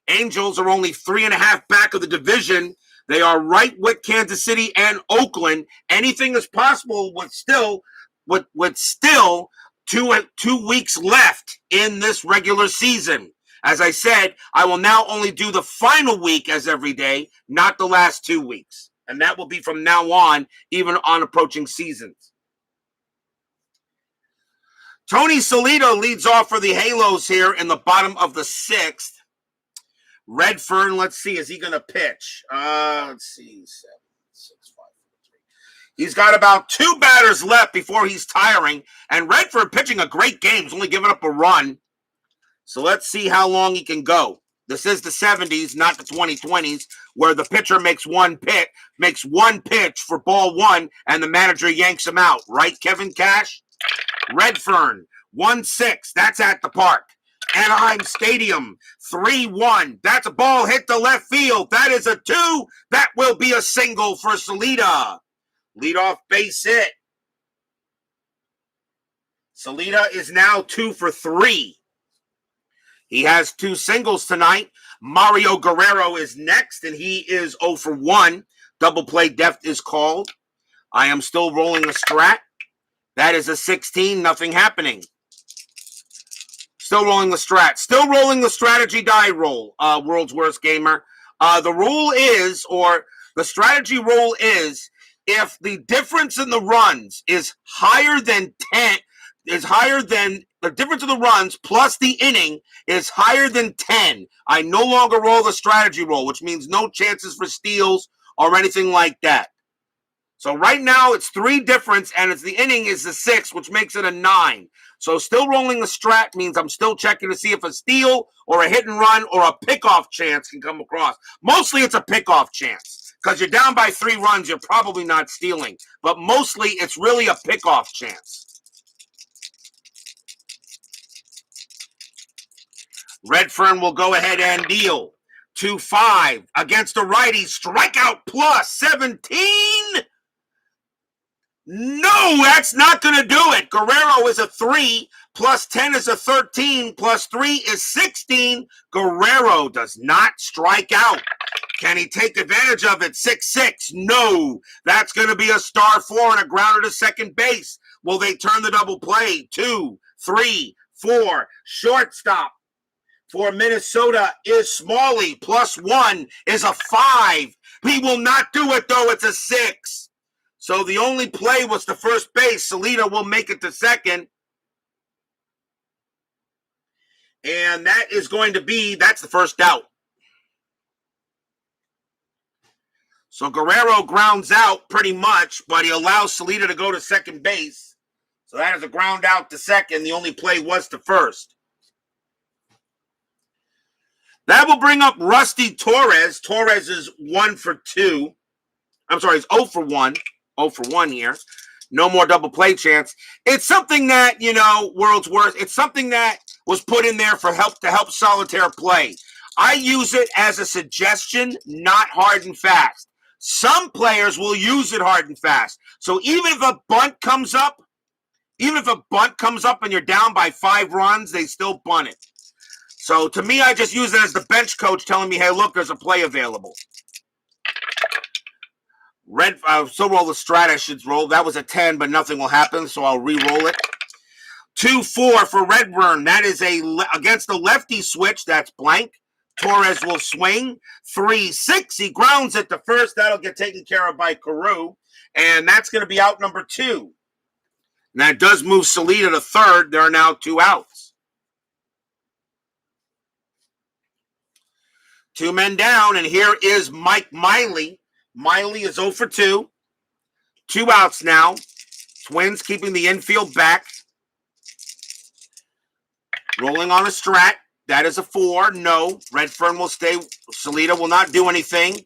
Angels are only 3.5 back of the division. They are right with Kansas City and Oakland. Anything is possible with still 2 weeks left in this regular season. As I said, I will now only do the final week as every day, not the last 2 weeks. And that will be from now on, even on approaching seasons. Tony Solito leads off for the Halos here in the bottom of the 6th. Redfern, let's see, is he going to pitch? Let's see, 7, 6, 5, 4, 3. He's got about 2 batters left before he's tiring. And Redfern pitching a great game. He's only giving up a run. So let's see how long he can go. This is the 70s, not the 2020s, where the pitcher makes one pitch for ball 1, and the manager yanks him out. Right, Kevin Cash? Redfern, 1-6. That's at the park. Anaheim Stadium, 3-1. That's a ball hit to left field. That is a 2. That will be a single for Salida. Leadoff base hit. Salida is now 2 for 3. He has 2 singles tonight. Mario Guerrero is next, and he is 0 for 1. Double play depth is called. I am still rolling the strat. That is a 16, nothing happening. Still rolling the strat. Still rolling the strategy die roll, World's Worst Gamer. The rule is, or the strategy rule is, if the difference in the runs is higher than 10, the difference of the runs plus the inning is higher than 10, I no longer roll the strategy roll, which means no chances for steals or anything like that. So right now it's 3 difference, and it's the inning is the 6, which makes it a 9. So still rolling the strat means I'm still checking to see if a steal or a hit and run or a pickoff chance can come across. Mostly it's a pickoff chance. Because you're down by 3 runs, you're probably not stealing. But mostly it's really a pickoff chance. Redfern will go ahead and deal. 2-5 against a righty. Strikeout plus 17. No, that's not going to do it. Guerrero is a 3, plus 10 is a 13, plus 3 is 16. Guerrero does not strike out. Can he take advantage of it? 6-6. No. That's going to be a star 4 and a grounder to second base. Will they turn the double play? 2, 3, 4. Shortstop for Minnesota is Smalley. Plus 1 is a 5. He will not do it, though. It's a 6. So the only play was to first base. Salida will make it to second. And that is going to be, that's the first out. So Guerrero grounds out pretty much, but he allows Salida to go to second base. So that is a ground out to second. The only play was to first. That will bring up Rusty Torres. Torres is 1 for 2. I'm sorry, he's 0 for 1. 0 for 1 here. No more double play chance. It's something that, World's Worst. It's something that was put in there for to help solitaire play. I use it as a suggestion, not hard and fast. Some players will use it hard and fast. So even if a bunt comes up and you're down by 5 runs, they still bunt it. So to me, I just use it as the bench coach telling me, hey, look, there's a play available. Still roll the strat I should roll. That was a 10, but nothing will happen, so I'll re-roll it. 2-4 for Redfern. That is against the lefty switch. That's blank. Torres will swing. 3-6. He grounds it to first. That'll get taken care of by Carew. And that's going to be out number 2. And that does move Salita to third. There are now 2 outs. 2 men down, and here is Mike Miley. Miley is 0 for 2. 2 outs now. Twins keeping the infield back. Rolling on a strat. That is a 4. No. Redfern will stay. Salita will not do anything.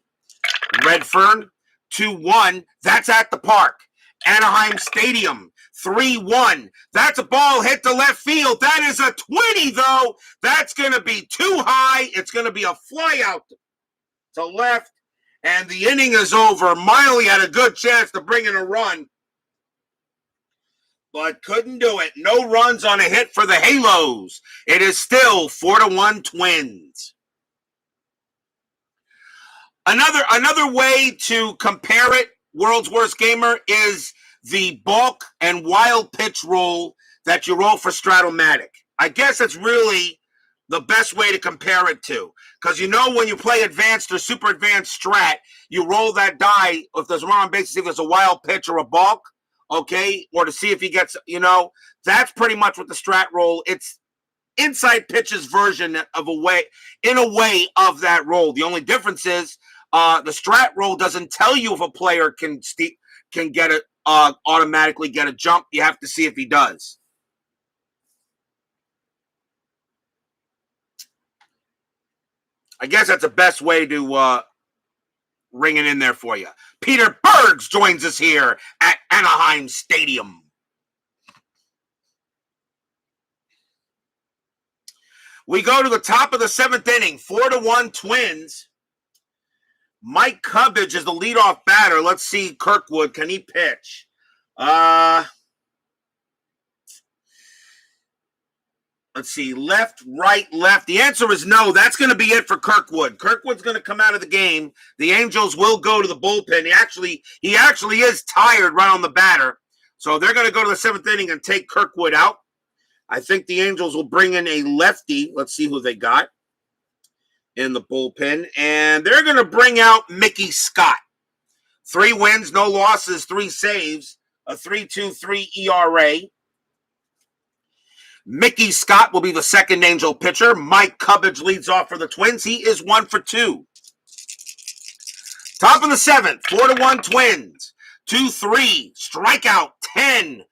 Redfern, 2-1. That's at the park. Anaheim Stadium, 3-1. That's a ball hit to left field. That is a 20, though. That's going to be too high. It's going to be a fly out to left. And the inning is over. Miley had a good chance to bring in a run, but couldn't do it. No runs on a hit for the Halos. It is still 4-1 Twins. Another way to compare it, World's Worst Gamer, is the bulk and wild pitch roll that you roll for Stratomatic. I guess it's really the best way to compare it to. Because you know when you play advanced or super advanced strat, you roll that die if there's a run on base, if there's a wild pitch or a bulk, okay? Or to see if he gets, that's pretty much what the strat roll. It's inside pitches version of a way of that roll. The only difference is the strat roll doesn't tell you if a player can get it automatically get a jump. You have to see if he does. I guess that's the best way to ring it in there for you. Peter Bergs joins us here at Anaheim Stadium. We go to the top of the 7th inning, 4-1 Twins. Mike Cubbage is the leadoff batter. Let's see, Kirkwood, can he pitch? Let's see, left, right, left. The answer is no. That's going to be it for Kirkwood. Kirkwood's going to come out of the game. The Angels will go to the bullpen. He actually is tired right on the batter. So they're going to go to the 7th inning and take Kirkwood out. I think the Angels will bring in a lefty. Let's see who they got in the bullpen. And they're going to bring out Mickey Scott. 3 wins, no losses, 3 saves, a 3.23 ERA. Mickey Scott will be the second Angel pitcher. Mike Cubbage leads off for the Twins. He is 1 for 2. Top of the 7th, 4-1 Twins. 2-3, strikeout, 10.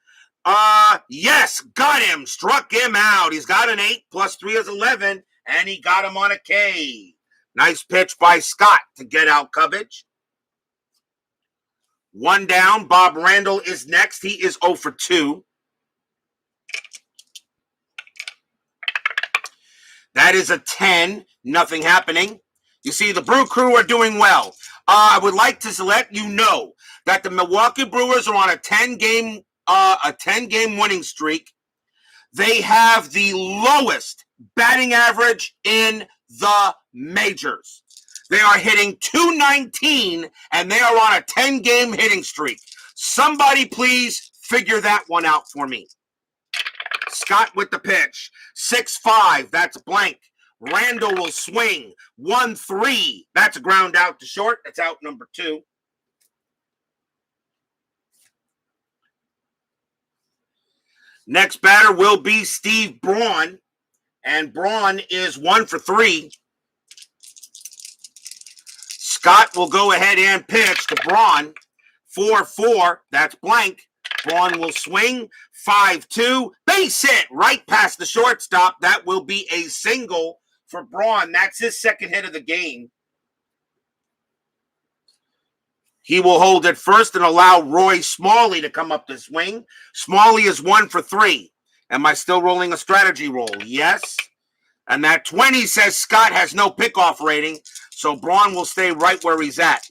Yes, got him, struck him out. He's got an 8, plus 3 is 11, and he got him on a K. Nice pitch by Scott to get out Cubbage. 1 down, Bob Randall is next. He is 0 for 2. That is a 10, nothing happening. You see, the Brew Crew are doing well. I would like to let you know that the Milwaukee Brewers are on a 10-game winning streak. They have the lowest batting average in the majors. They are hitting .219, and they are on a 10-game hitting streak. Somebody please figure that one out for me. Scott with the pitch. 6-5, that's blank. Randall will swing. 1-3, that's a ground out to short. That's out number 2. Next batter will be Steve Braun, and Braun is 1 for 3. Scott will go ahead and pitch to Braun. 4-4, that's blank. Braun will swing. 5-2, base hit right past the shortstop. That will be a single for Braun. That's his second hit of the game. He will hold it first and allow Roy Smalley to come up to swing. Smalley is 1 for 3. Am I still rolling a strategy roll? Yes. And that 20 says Scott has no pickoff rating, so Braun will stay right where he's at.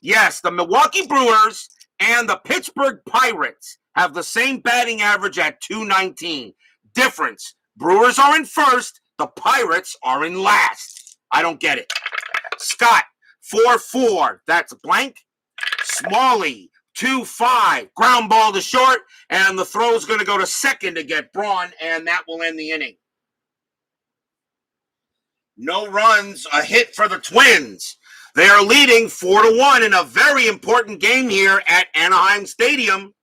Yes, the Milwaukee Brewers and the Pittsburgh Pirates have the same batting average at .219. Difference, Brewers are in first, the Pirates are in last. I don't get it. Scott, 4-4, that's blank. Smalley, 2-5, ground ball to short, and the throw is going to go to second to get Braun, and that will end the inning. No runs, a hit for the Twins. They are leading 4-1 in a very important game here at Anaheim Stadium.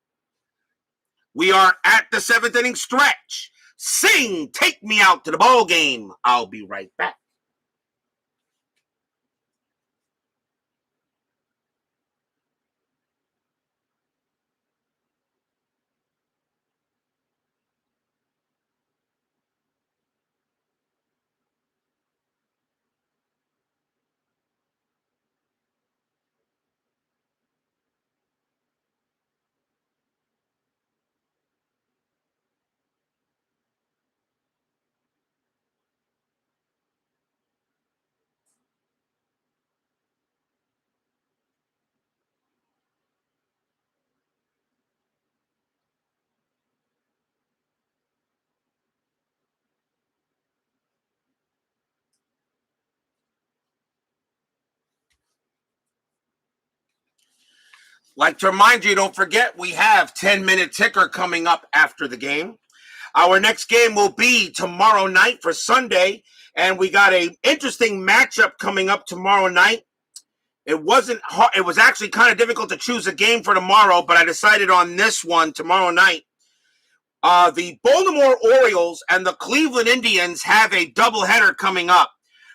We are at the 7th inning stretch. Sing, take me out to the ball game. I'll be right back. Like to remind you, don't forget, we have 10-minute ticker coming up after the game. Our next game will be tomorrow night for Sunday, and we got an interesting matchup coming up tomorrow night. It wasn't hard. It was actually kind of difficult to choose a game for tomorrow, but I decided on this one tomorrow night. The Baltimore Orioles and the Cleveland Indians have a doubleheader coming up.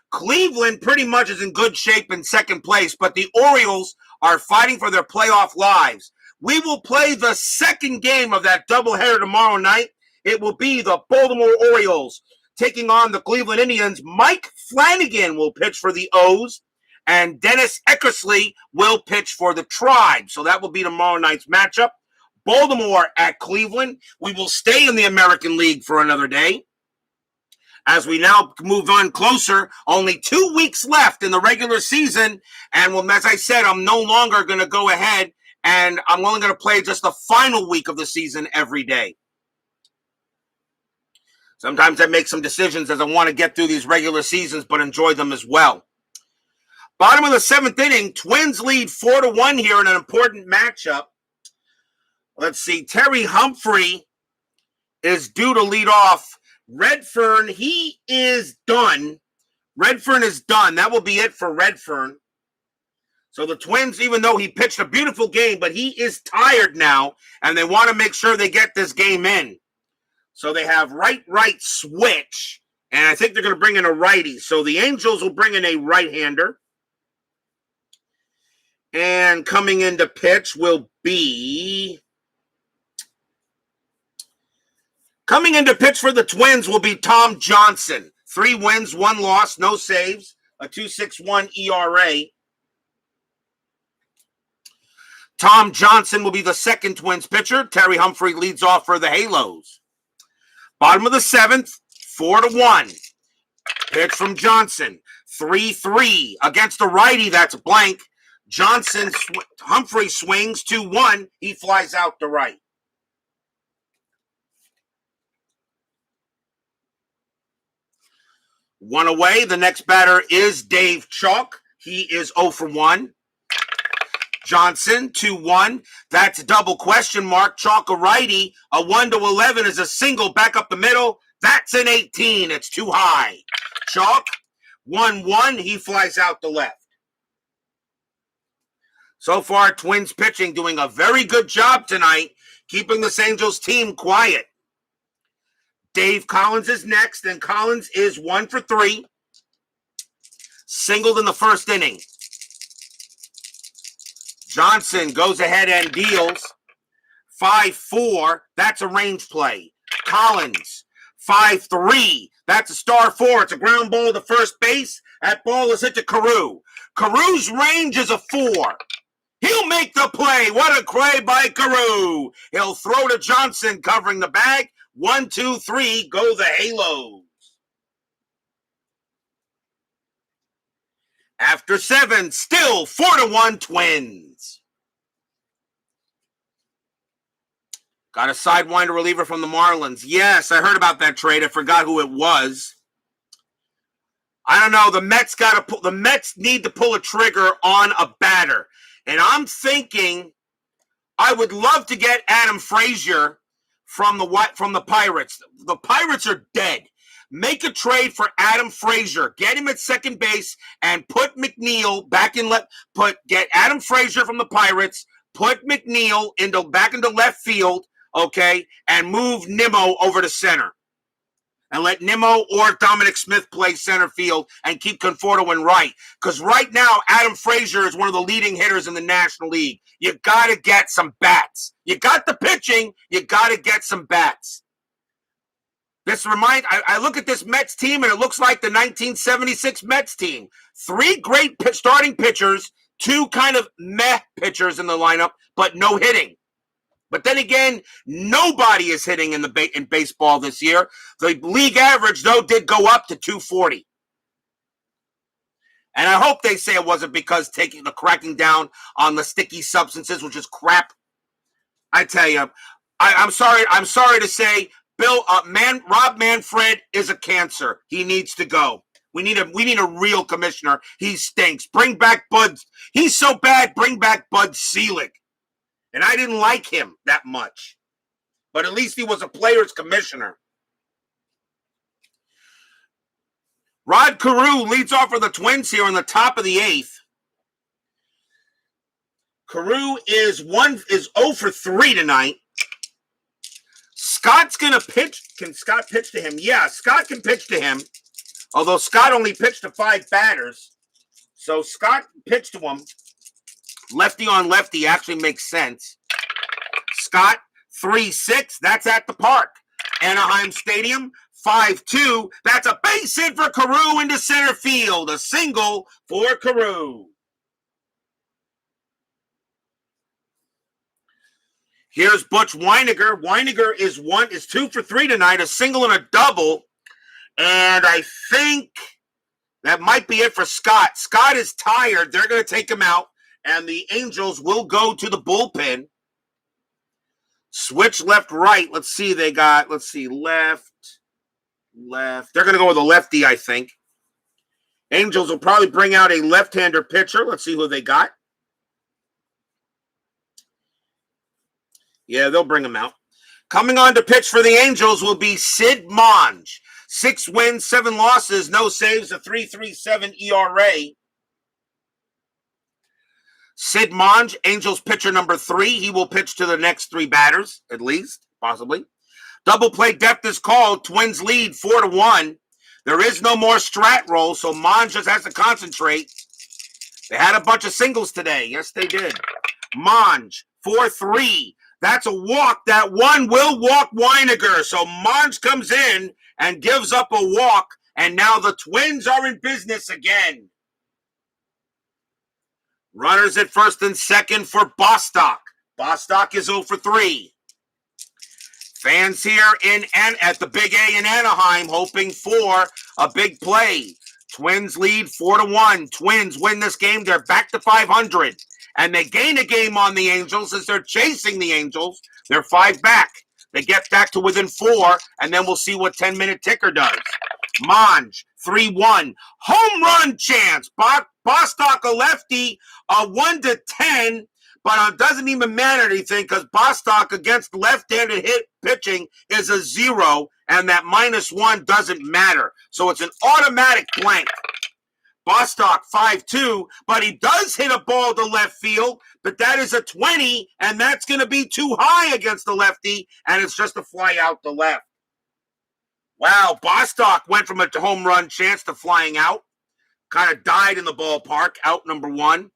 Cleveland pretty much is in good shape in second place, but the Orioles are fighting for their playoff lives. We will play the second game of that doubleheader tomorrow night. It will be the Baltimore Orioles taking on the Cleveland Indians. Mike Flanagan will pitch for the O's, and Dennis Eckersley will pitch for the Tribe. So that will be tomorrow night's matchup. Baltimore at Cleveland. We will stay in the American League for another day. As we now move on closer, only 2 weeks left in the regular season. And as I said, I'm no longer going to go ahead and I'm only going to play just the final week of the season every day. Sometimes I make some decisions as I want to get through these regular seasons, but enjoy them as well. Bottom of the 7th inning, Twins lead 4-1 here in an important matchup. Let's see, Terry Humphrey is due to lead off. Redfern, he is done. Redfern is done. That will be it for Redfern. So the Twins, even though he pitched a beautiful game, but he is tired now, and they want to make sure they get this game in. So they have right switch, and I think they're going to bring in a righty. So the Angels will bring in a right-hander. And coming into pitch will be... Coming into pitch for the Twins will be Tom Johnson. 3 wins, 1 loss, no saves, a 2.61 ERA. Tom Johnson will be the second Twins pitcher. Terry Humphrey leads off for the Halos. Bottom of the 7th, 4-1. Pitch from Johnson. 3-3 against a righty, that's blank. Humphrey swings 2-1. He flies out to right. One away. The next batter is Dave Chalk. He is 0 for 1. Johnson, 2-1. That's a double question mark. Chalk a righty. A 1-11 is a single back up the middle. That's an 18. It's too high. Chalk, 1-1. He flies out to left. So far, Twins pitching doing a very good job tonight, keeping this Angels team quiet. Dave Collins is next, and Collins is 1 for 3. Singled in the first inning. Johnson goes ahead and deals. 5-4, that's a range play. Collins, 5-3, that's a star 4. It's a ground ball to first base. That ball is hit to Carew. Carew's range is a 4. He'll make the play. What a play by Carew. He'll throw to Johnson covering the bag. 1, 2, 3, go the Halos. After 7, still 4-1 Twins. Got a sidewinder reliever from the Marlins. Yes, I heard about that trade. I forgot who it was. I don't know. The Mets need to pull a trigger on a batter. And I'm thinking I would love to get Adam Frazier from the Pirates. The Pirates are dead. Make a trade for Adam Frazier. Get him at second base and put McNeil back in left. Get Adam Frazier from the Pirates. Put McNeil back into left field, okay, and move Nimmo over to center. And let Nimmo or Dominic Smith play center field and keep Conforto in right. Because right now, Adam Frazier is one of the leading hitters in the National League. You got to get some bats. You got the pitching. You got to get some bats. I look at this Mets team, and it looks like the 1976 Mets team. 3 great starting pitchers, 2 kind of meh pitchers in the lineup, but no hitting. But then again, nobody is hitting in baseball this year. The league average, though, did go up to 240. And I hope they say it wasn't because cracking down on the sticky substances, which is crap. I tell you, I'm sorry to say, Rob Manfred is a cancer. He needs to go. We need a real commissioner. He stinks. Bring back Bud. He's so bad. Bring back Bud Selig. And I didn't like him that much. But at least he was a player's commissioner. Rod Carew leads off for the Twins here in the top of the 8th. Carew is 0 for 3 tonight. Scott's going to pitch. Can Scott pitch to him? Yeah, Scott can pitch to him. Although Scott only pitched to 5 batters. So Scott pitched to him. Lefty on lefty actually makes sense. Scott, 3-6. That's at the park. Anaheim Stadium, 5-2. That's a base hit for Carew into center field. A single for Carew. Here's Butch Weiniger. Weiniger is 2 for 3 tonight, a single and a double. And I think that might be it for Scott. Scott is tired. They're going to take him out. And the Angels will go to the bullpen. Switch left, right. Let's see, left. They're going to go with a lefty, I think. Angels will probably bring out a left-hander pitcher. Let's see who they got. Yeah, they'll bring him out. Coming on to pitch for the Angels will be Sid Monge. 6 wins, 7 losses, no saves, a 3.37 ERA. Sid Monge, Angels pitcher number 3. He will pitch to the next 3 batters, at least, possibly. Double play depth is called. Twins lead 4-1. There is no more strat roll, so Monge just has to concentrate. They had a bunch of singles today. Yes, they did. Monge, 4-3. That's a walk. That one will walk Weiniger. So Monge comes in and gives up a walk, and now the Twins are in business again. Runners at first and second for Bostock. Bostock is 0 for 3. Fans here at the Big A in Anaheim hoping for a big play. Twins lead 4-1. Twins win this game. They're back to 500. And they gain a game on the Angels as they're chasing the Angels. They're 5 back. They get back to within 4, and then we'll see what 10-minute ticker does. Monge, 3-1. Home run chance. Bostock, a lefty, 1-10, but it doesn't even matter anything because Bostock against left-handed pitching is a 0, and that -1 doesn't matter. So it's an automatic blank. Bostock 5-2, but he does hit a ball to left field, but that is a 20, and that's going to be too high against the lefty, and it's just a fly out to left. Wow, Bostock went from a home run chance to flying out. Kind of died in the ballpark, out number 1.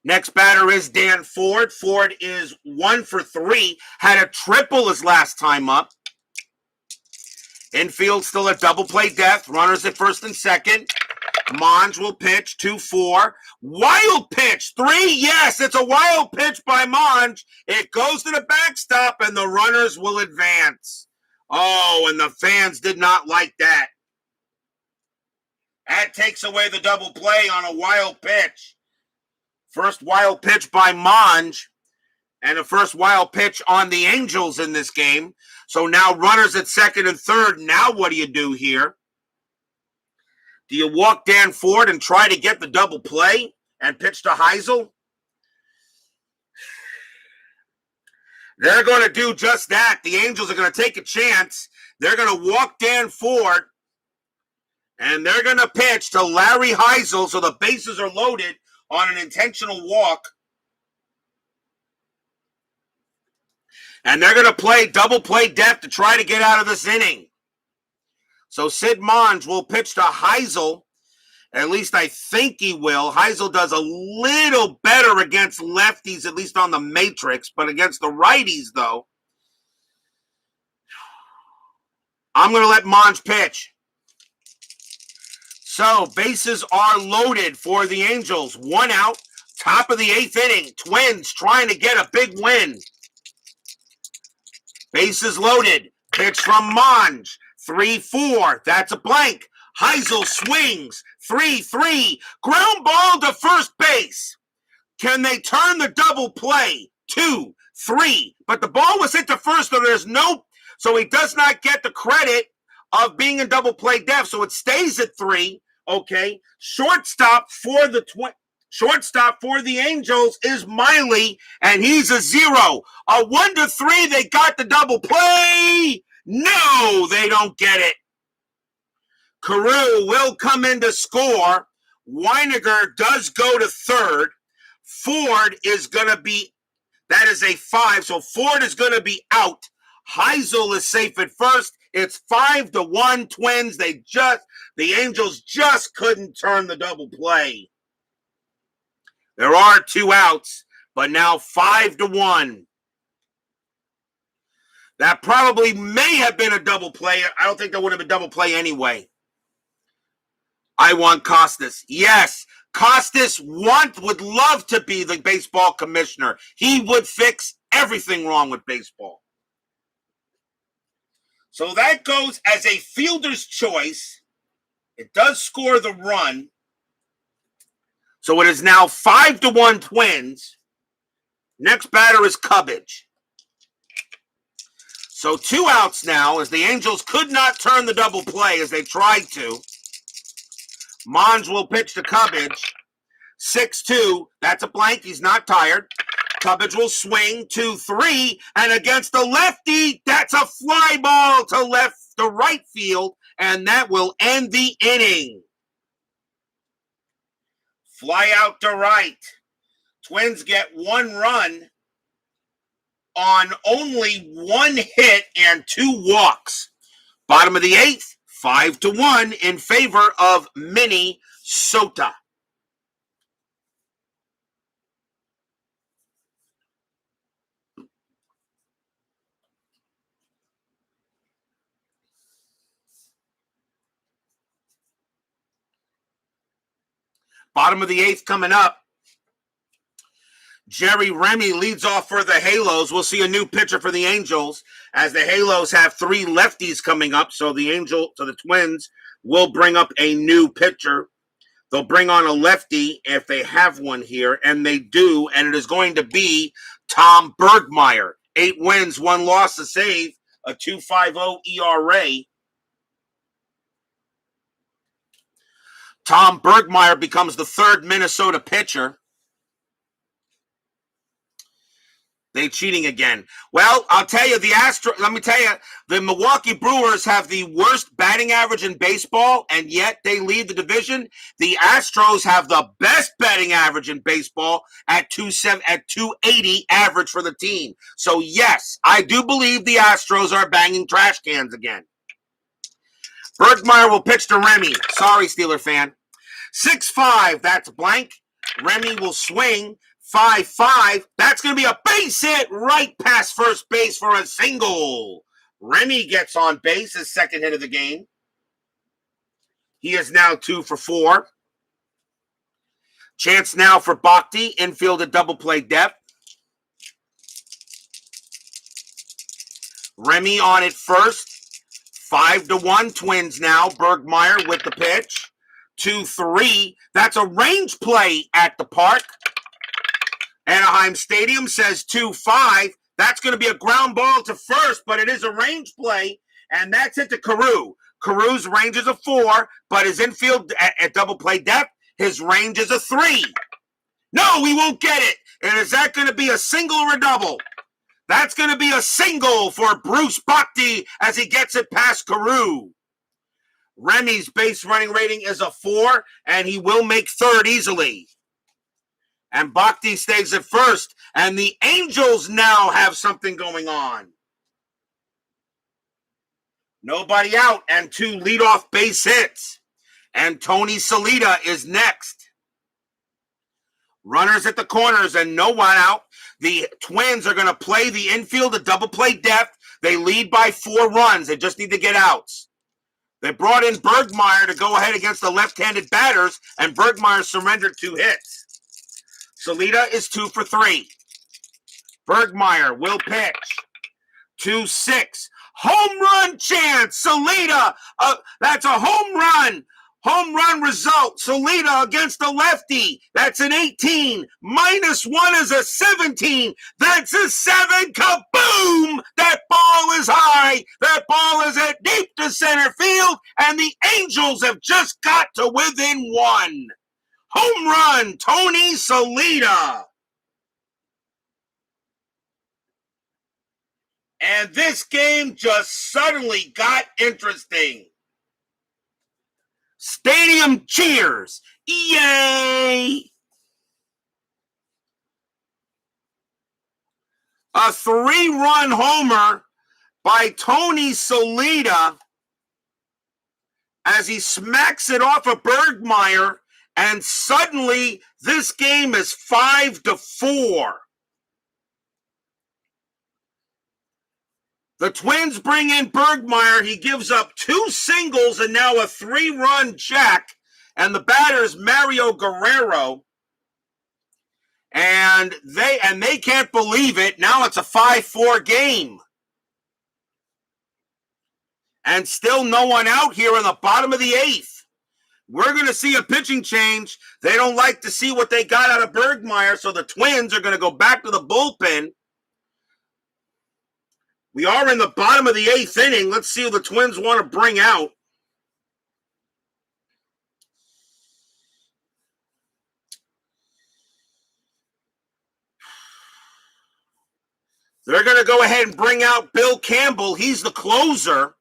Next batter is Dan Ford. Ford is 1 for 3, had a triple his last time up. Infield still a double play depth. Runners at first and second. Monge will pitch 2-4. Wild pitch 3. Yes, it's a wild pitch by Monge. It goes to the backstop and the runners will advance. Oh, and the fans did not like that. That takes away the double play on a wild pitch. First wild pitch by Monge. And the first wild pitch on the Angels in this game. So now runners at second and third. Now what do you do here? Do you walk Dan Ford and try to get the double play and pitch to Heisel? They're going to do just that. The Angels are going to take a chance. They're going to walk Dan Ford, and they're going to pitch to Larry Heisel, so the bases are loaded on an intentional walk. And they're going to play double play depth to try to get out of this inning. So Sid Monge will pitch to Heisel. At least I think he will. Heisel does a little better against lefties, at least on the matrix. But against the righties, though, I'm going to let Monge pitch. So bases are loaded for the Angels. 1 out, top of the 8th inning. Twins trying to get a big win. Bases loaded. Pitch from Monge. 3-4. That's a blank. Heisel swings. 3-3. Ground ball to first base. Can they turn the double play? 2-3. But the ball was hit to first, so there's no, so he does not get the credit of being in double play depth. So it stays at 3. Okay. Shortstop for the Angels is Miley, and he's a 0. A 1-3. They got the double play. No, they don't get it. Carew will come in to score. Weiniger does go to third. Ford is going to be, that is a 5, so Ford is going to be out. Heisel is safe at first. It's 5-1 Twins. The Angels just couldn't turn the double play. There are 2 outs, but now 5-1. That probably may have been a double play. I don't think that would have been double play anyway. I want Costas. Yes, Costas would love to be the baseball commissioner. He would fix everything wrong with baseball. So that goes as a fielder's choice. It does score the run. So it is now 5-1 Twins. Next batter is Cubbage. So 2 outs now, as the Angels could not turn the double play as they tried to. Monge will pitch to Cubbage. 6-2. That's a blank. He's not tired. Cubbage will swing 2-3. And against the lefty, that's a fly ball to right field. And that will end the inning. Fly out to right. Twins get 1 run on only 1 hit and 2 walks. Bottom of the 8th. 5-1 in favor of Minnesota. Bottom of the 8th coming up. Jerry Remy leads off for the Halos. We'll see a new pitcher for the Angels as the Halos have 3 lefties coming up. So the Twins will bring up a new pitcher. They'll bring on a lefty if they have one here, and they do, and it is going to be Tom Bergmeyer. 8 wins, 1 loss to save, a 2.50 ERA. Tom Bergmeyer becomes the 3rd Minnesota pitcher. They cheating again. Well, I'll tell you, the Milwaukee Brewers have the worst batting average in baseball, and yet they lead the division. The Astros have the best batting average in baseball at 280 average for the team. So, yes, I do believe the Astros are banging trash cans again. Bergmeyer will pitch to Remy. Sorry, Steeler fan. 6-5, that's blank. Remy will swing. 5-5. That's going to be a base hit right past first base for a single. Remy gets on base, his 2nd hit of the game. He is now 2 for 4. Chance now for Bhakti, infield at double play depth. Remy on it first. 5-1 Twins now. Bergmeyer with the pitch. 2-3. That's a range play at the park. Anaheim Stadium says 2-5. That's going to be a ground ball to first, but it is a range play, and that's it to Carew. Carew's range is a 4, but his infield at double play depth, his range is a 3. No, we won't get it. And is that going to be a single or a double? That's going to be a single for Bruce Bhakti as he gets it past Carew. Remy's base running rating is a 4, and he will make third easily. And Bhakti stays at first, and the Angels now have something going on. Nobody out, and 2 leadoff base hits. And Tony Salita is next. Runners at the corners and no one out. The Twins are going to play the infield at double play depth. They lead by 4 runs. They just need to get outs. They brought in Bergmeyer to go ahead against the left-handed batters, and Bergmeyer surrendered 2 hits. Salita is 2 for 3. Bergmeyer will pitch. 2-6. Home run chance. Salita. That's a home run. Home run result. Salita against the lefty. That's an 18. -1 is a 17. That's a 7. Kaboom! That ball is high. That ball is at deep to center field. And the Angels have just got to within 1. Home run, Tony Salita. And this game just suddenly got interesting. Stadium cheers. Yay! A 3-run homer by Tony Salita as he smacks it off of Bergmeyer, and suddenly this game is 5-4. The Twins bring in Bergmeyer. He gives up 2 singles and now a 3-run jack. And the batter's Mario Guerrero. And they can't believe it. Now it's a 5-4 game. And still no one out here in the bottom of the 8th. We're going to see a pitching change. They don't like to see what they got out of Bergmeyer, so the Twins are going to go back to the bullpen. We are in the bottom of the 8th inning. Let's see who the Twins want to bring out. They're going to go ahead and bring out Bill Campbell. He's the closer.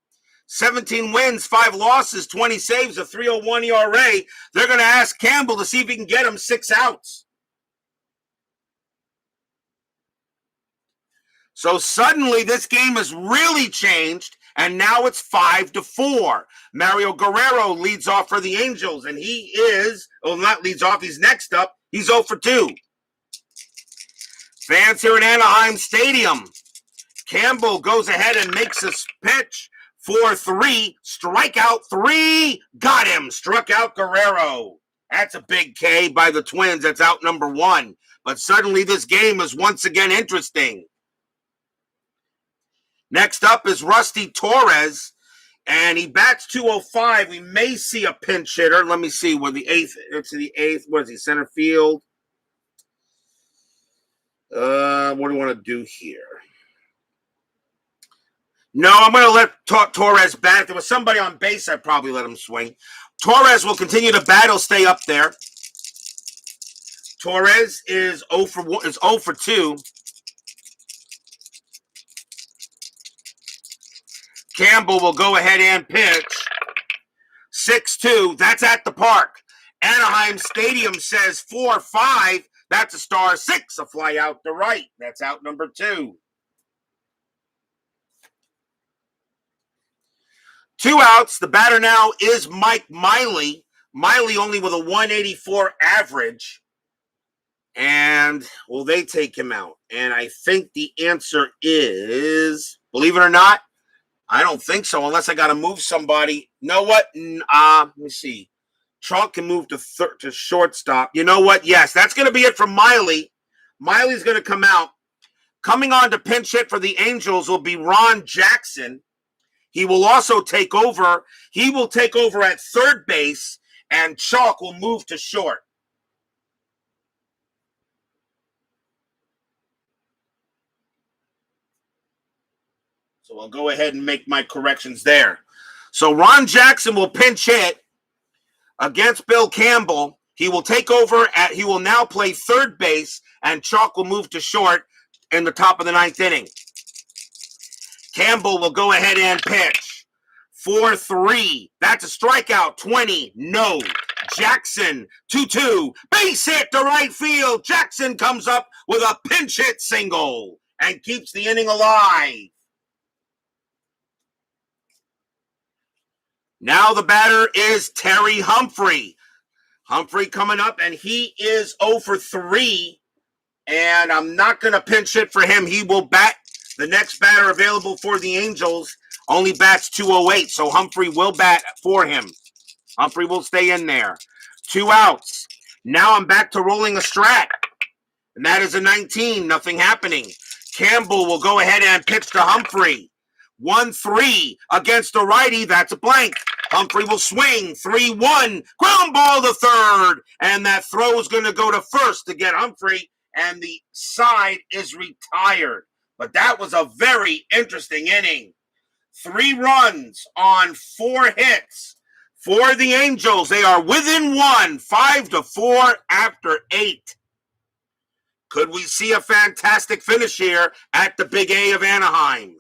17 wins, 5 losses, 20 saves, a 3.01 ERA. They're going to ask Campbell to see if he can get him 6 outs. So suddenly this game has really changed, and now it's 5-4. Mario Guerrero leads off for the Angels, and he is, well, not leads off, he's next up. He's 0 for 2. Fans here at Anaheim Stadium. Campbell goes ahead and makes a pitch. 4-3, strikeout 3, got him, struck out Guerrero. That's a big K by the Twins. That's out number 1. But suddenly this game is once again interesting. Next up is Rusty Torres, and he bats 205. We may see a pinch hitter. Let me see where the 8th, it's the 8th. What is he, center field? What do we want to do here? No, I'm going to let Torres bat. If there was somebody on base, I'd probably let him swing. Torres will continue to bat. He'll stay up there. Torres is 0 for 1, is 0 for 2. Campbell will go ahead and pitch. 6-2. That's at the park. Anaheim Stadium says 4-5. That's a star 6. A fly out to right. That's out number 2. 2 outs. The batter now is Mike Miley. Miley only with a 184 average. And will they take him out? And I think the answer is, believe it or not, I don't think so, unless I got to move somebody. You know what? Let me see. Trunk can move to shortstop. You know what? Yes, that's going to be it for Miley. Miley's going to come out. Coming on to pinch hit for the Angels will be Ron Jackson. He will also take over. He will take over at third base, and Chalk will move to short. So I'll go ahead and make my corrections there. So Ron Jackson will pinch hit against Bill Campbell. He will take over he will now play third base, and Chalk will move to short in the top of the ninth inning. Campbell will go ahead and pitch. 4-3. That's a strikeout. 20. No. Jackson, 2-2. Base hit to right field. Jackson comes up with a pinch hit single and keeps the inning alive. Now the batter is Terry Humphrey. Humphrey coming up, and he is 0 for 3. And I'm not going to pinch hit for him. He will bat. The next batter available for the Angels only bats 208, so Humphrey will bat for him. Humphrey will stay in there. 2 outs. Now I'm back to rolling a strat, and that is a 19. Nothing happening. Campbell will go ahead and pitch to Humphrey. 1-3 against the righty. That's a blank. Humphrey will swing. 3-1. Ground ball to third, and that throw is going to go to first to get Humphrey, and the side is retired. But that was a very interesting inning. 3 runs on 4 hits for the Angels. They are within 1, 5-4 after 8. Could we see a fantastic finish here at the Big A of Anaheim?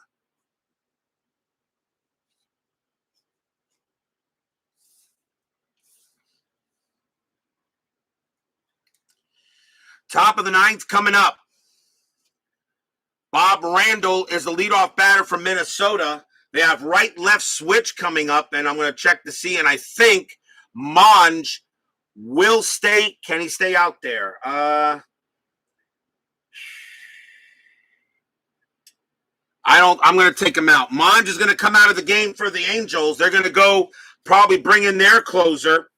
Top of the ninth coming up. Bob Randall is the leadoff batter from Minnesota. They have right-left switch coming up, and I'm going to check to see, and I think Monge will stay. Can he stay out there? I'm going to take him out. Monge is going to come out of the game for the Angels. They're going to go probably bring in their closer.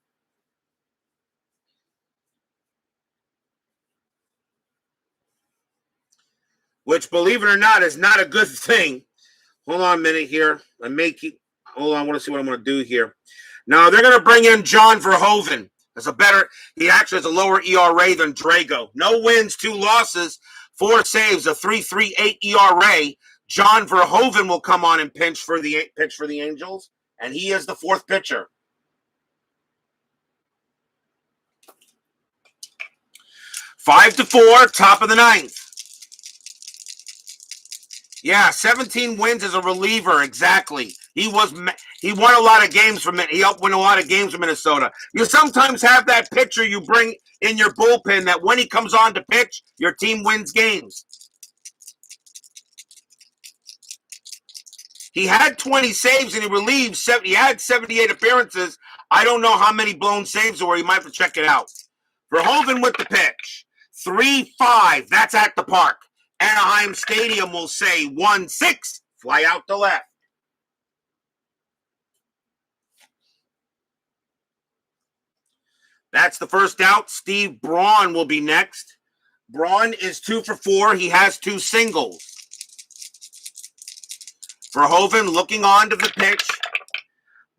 Which, believe it or not, is not a good thing. Hold on a minute here. Hold on, I want to see what I'm going to do here. Now, they're going to bring in John Verhoeven. He actually has a lower ERA than Drago. No wins, 2 losses, 4 saves, a 3.38 ERA. John Verhoeven will come on and pitch for the Angels, and he is the 4th pitcher. Five to 4, top of the ninth. Yeah, 17 wins as a reliever, exactly. He won a lot of games from it. He helped win a lot of games from Minnesota. You sometimes have that pitcher you bring in your bullpen that when he comes on to pitch, your team wins games. He had 20 saves and he relieved. He had 78 appearances. I don't know how many blown saves there were. You might have to check it out. Verhoeven with the pitch. 3-5. That's at the park. Anaheim Stadium will say 1-6. Fly out to left. That's the first out. Steve Braun will be next. Braun is 2 for 4. He has 2 singles. Verhoeven looking on to the pitch.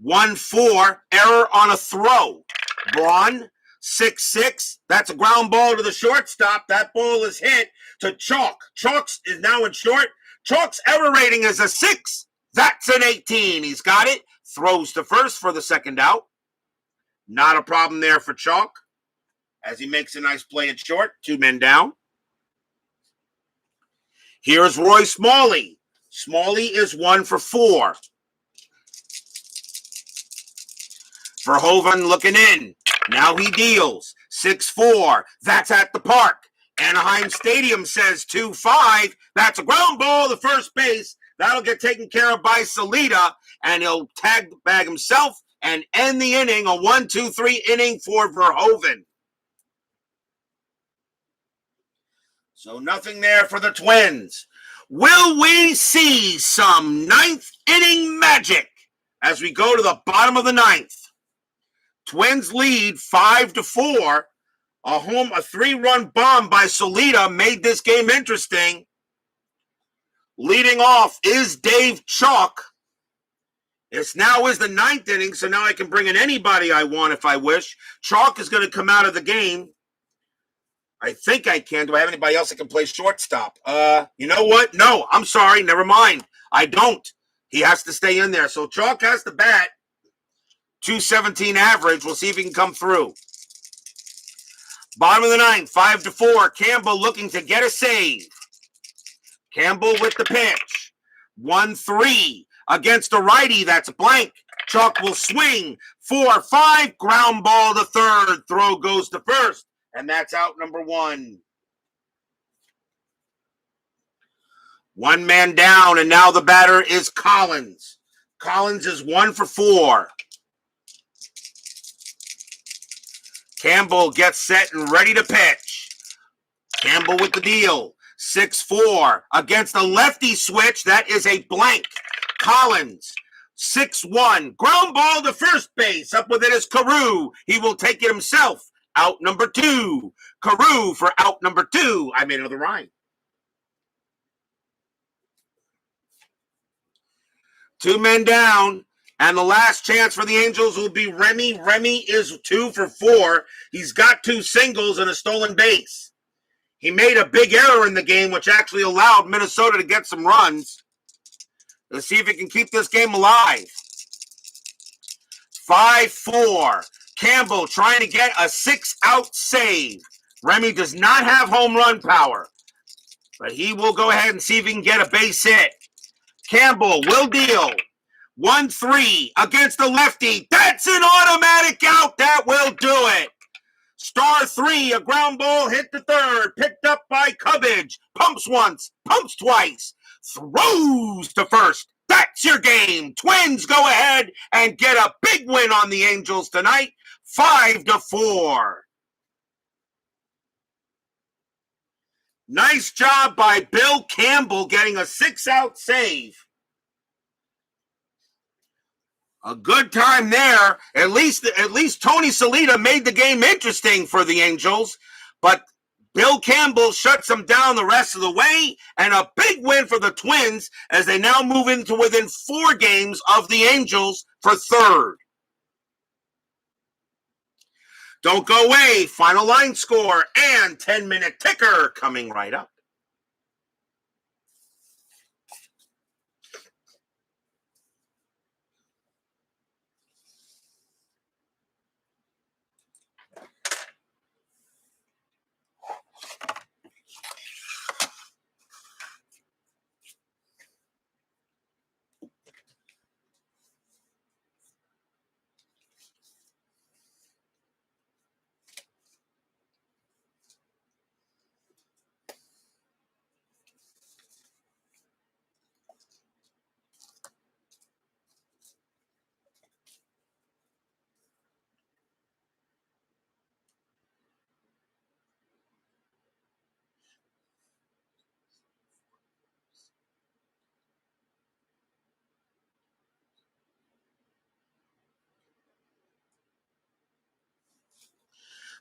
1-4. Error on a throw. Braun, 6-6. That's a ground ball to the shortstop. That ball is hit to Chalk. Chalk is now in short. Chalk's error rating is a 6. That's an 18. He's got it. Throws to first for the second out. Not a problem there for Chalk as he makes a nice play at short. 2 men down. Here's Roy Smalley. Smalley is 1 for 4. Verhoeven looking in. Now he deals. 6-4. That's at the park. Anaheim Stadium says 2-5. That's a ground ball to first base. That'll get taken care of by Salita, and he'll tag the bag himself and end the inning. A 1-2-3 inning for Verhoeven. So nothing there for the Twins. Will we see some 9th inning magic as we go to the bottom of the 9th? Twins lead 5-4. A 3-run bomb by Solita made this game interesting. Leading off is Dave Chalk. This now is the 9th inning, so now I can bring in anybody I want if I wish. Chalk is going to come out of the game. I think I can. Do I have anybody else that can play shortstop? You know what? No, I'm sorry. Never mind. I don't. He has to stay in there. So Chalk has to bat. 217 average. We'll see if he can come through. Bottom of the ninth, 5-4. Campbell looking to get a save. Campbell with the pitch. 1-3 against a righty. That's blank. Chalk will swing. 4-5. Ground ball to third. Throw goes to first. And that's out number one. One man down, and now the batter is Collins. Collins is 1-for-4. Campbell gets set and ready to pitch. Campbell with the deal. 6-4 against a lefty switch. That is a blank. Collins, 6-1. Ground ball to first base. Up with it is Carew. He will take it himself. Out number two. Carew for out number two. I made another rhyme. Two men down. And the last chance for the Angels will be Remy. Remy is 2-for-4. He's got 2 singles and a stolen base. He made a big error in the game, which actually allowed Minnesota to get some runs. Let's see if he can keep this game alive. 5-4. Campbell trying to get a 6-out save. Remy does not have home run power, but he will go ahead and see if he can get a base hit. Campbell will deal. 1-3 against the lefty. That's an automatic out. That will do it. Star 3, a ground ball hit to third, picked up by Cubbage. Pumps once, pumps twice, throws to first. That's your game. Twins go ahead and get a big win on the Angels tonight, 5-4. Nice job by Bill Campbell getting a 6-out save. A good time there. At least Tony Salita made the game interesting for the Angels, but Bill Campbell shuts them down the rest of the way, and a big win for the Twins as they now move into within 4 games of the Angels for third. Don't go away. Final line score and 10-minute ticker coming right up.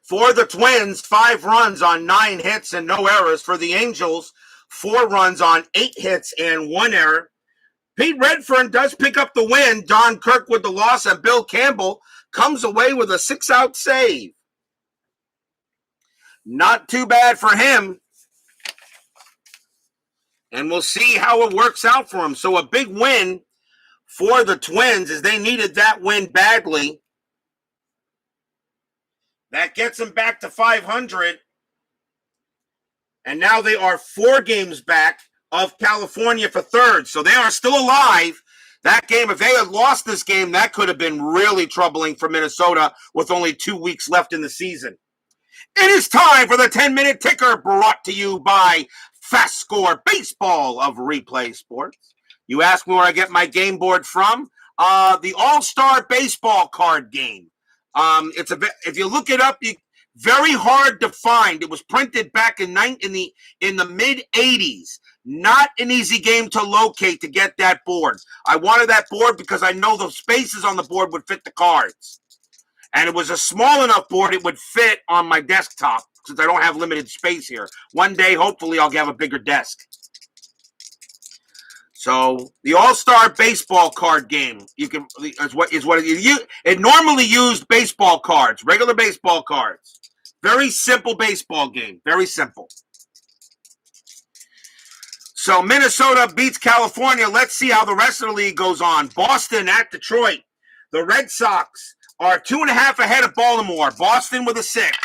For the Twins, 5 runs on 9 hits and no errors. For the Angels, 4 runs on 8 hits and 1 error. Pete Redfern does pick up the win. Don Kirkwood the loss, and Bill Campbell comes away with a 6-out save. Not too bad for him. And we'll see how it works out for him. So a big win for the Twins as they needed that win badly. That gets them back to 500. And now they are 4 games back of California for third. So they are still alive. That game, if they had lost this game, that could have been really troubling for Minnesota with only 2 weeks left in the season. It is time for the 10-minute ticker, brought to you by FastScore Baseball of Replay Sports. You ask me where I get my game board from. The All-Star Baseball card game. If you look it up, very hard to find. It was printed back in the mid 80s. Not an easy game to locate to get that board. I wanted that board because I know the spaces on the board would fit the cards, and it was a small enough board it would fit on my desktop since I don't have limited space here. One day, hopefully, I'll have a bigger desk. So the All-Star Baseball card game, it normally used baseball cards, regular baseball cards. Very simple baseball game, very simple. So Minnesota beats California. Let's see how the rest of the league goes on. Boston at Detroit. The Red Sox are 2.5 ahead of Baltimore. Boston with a 6.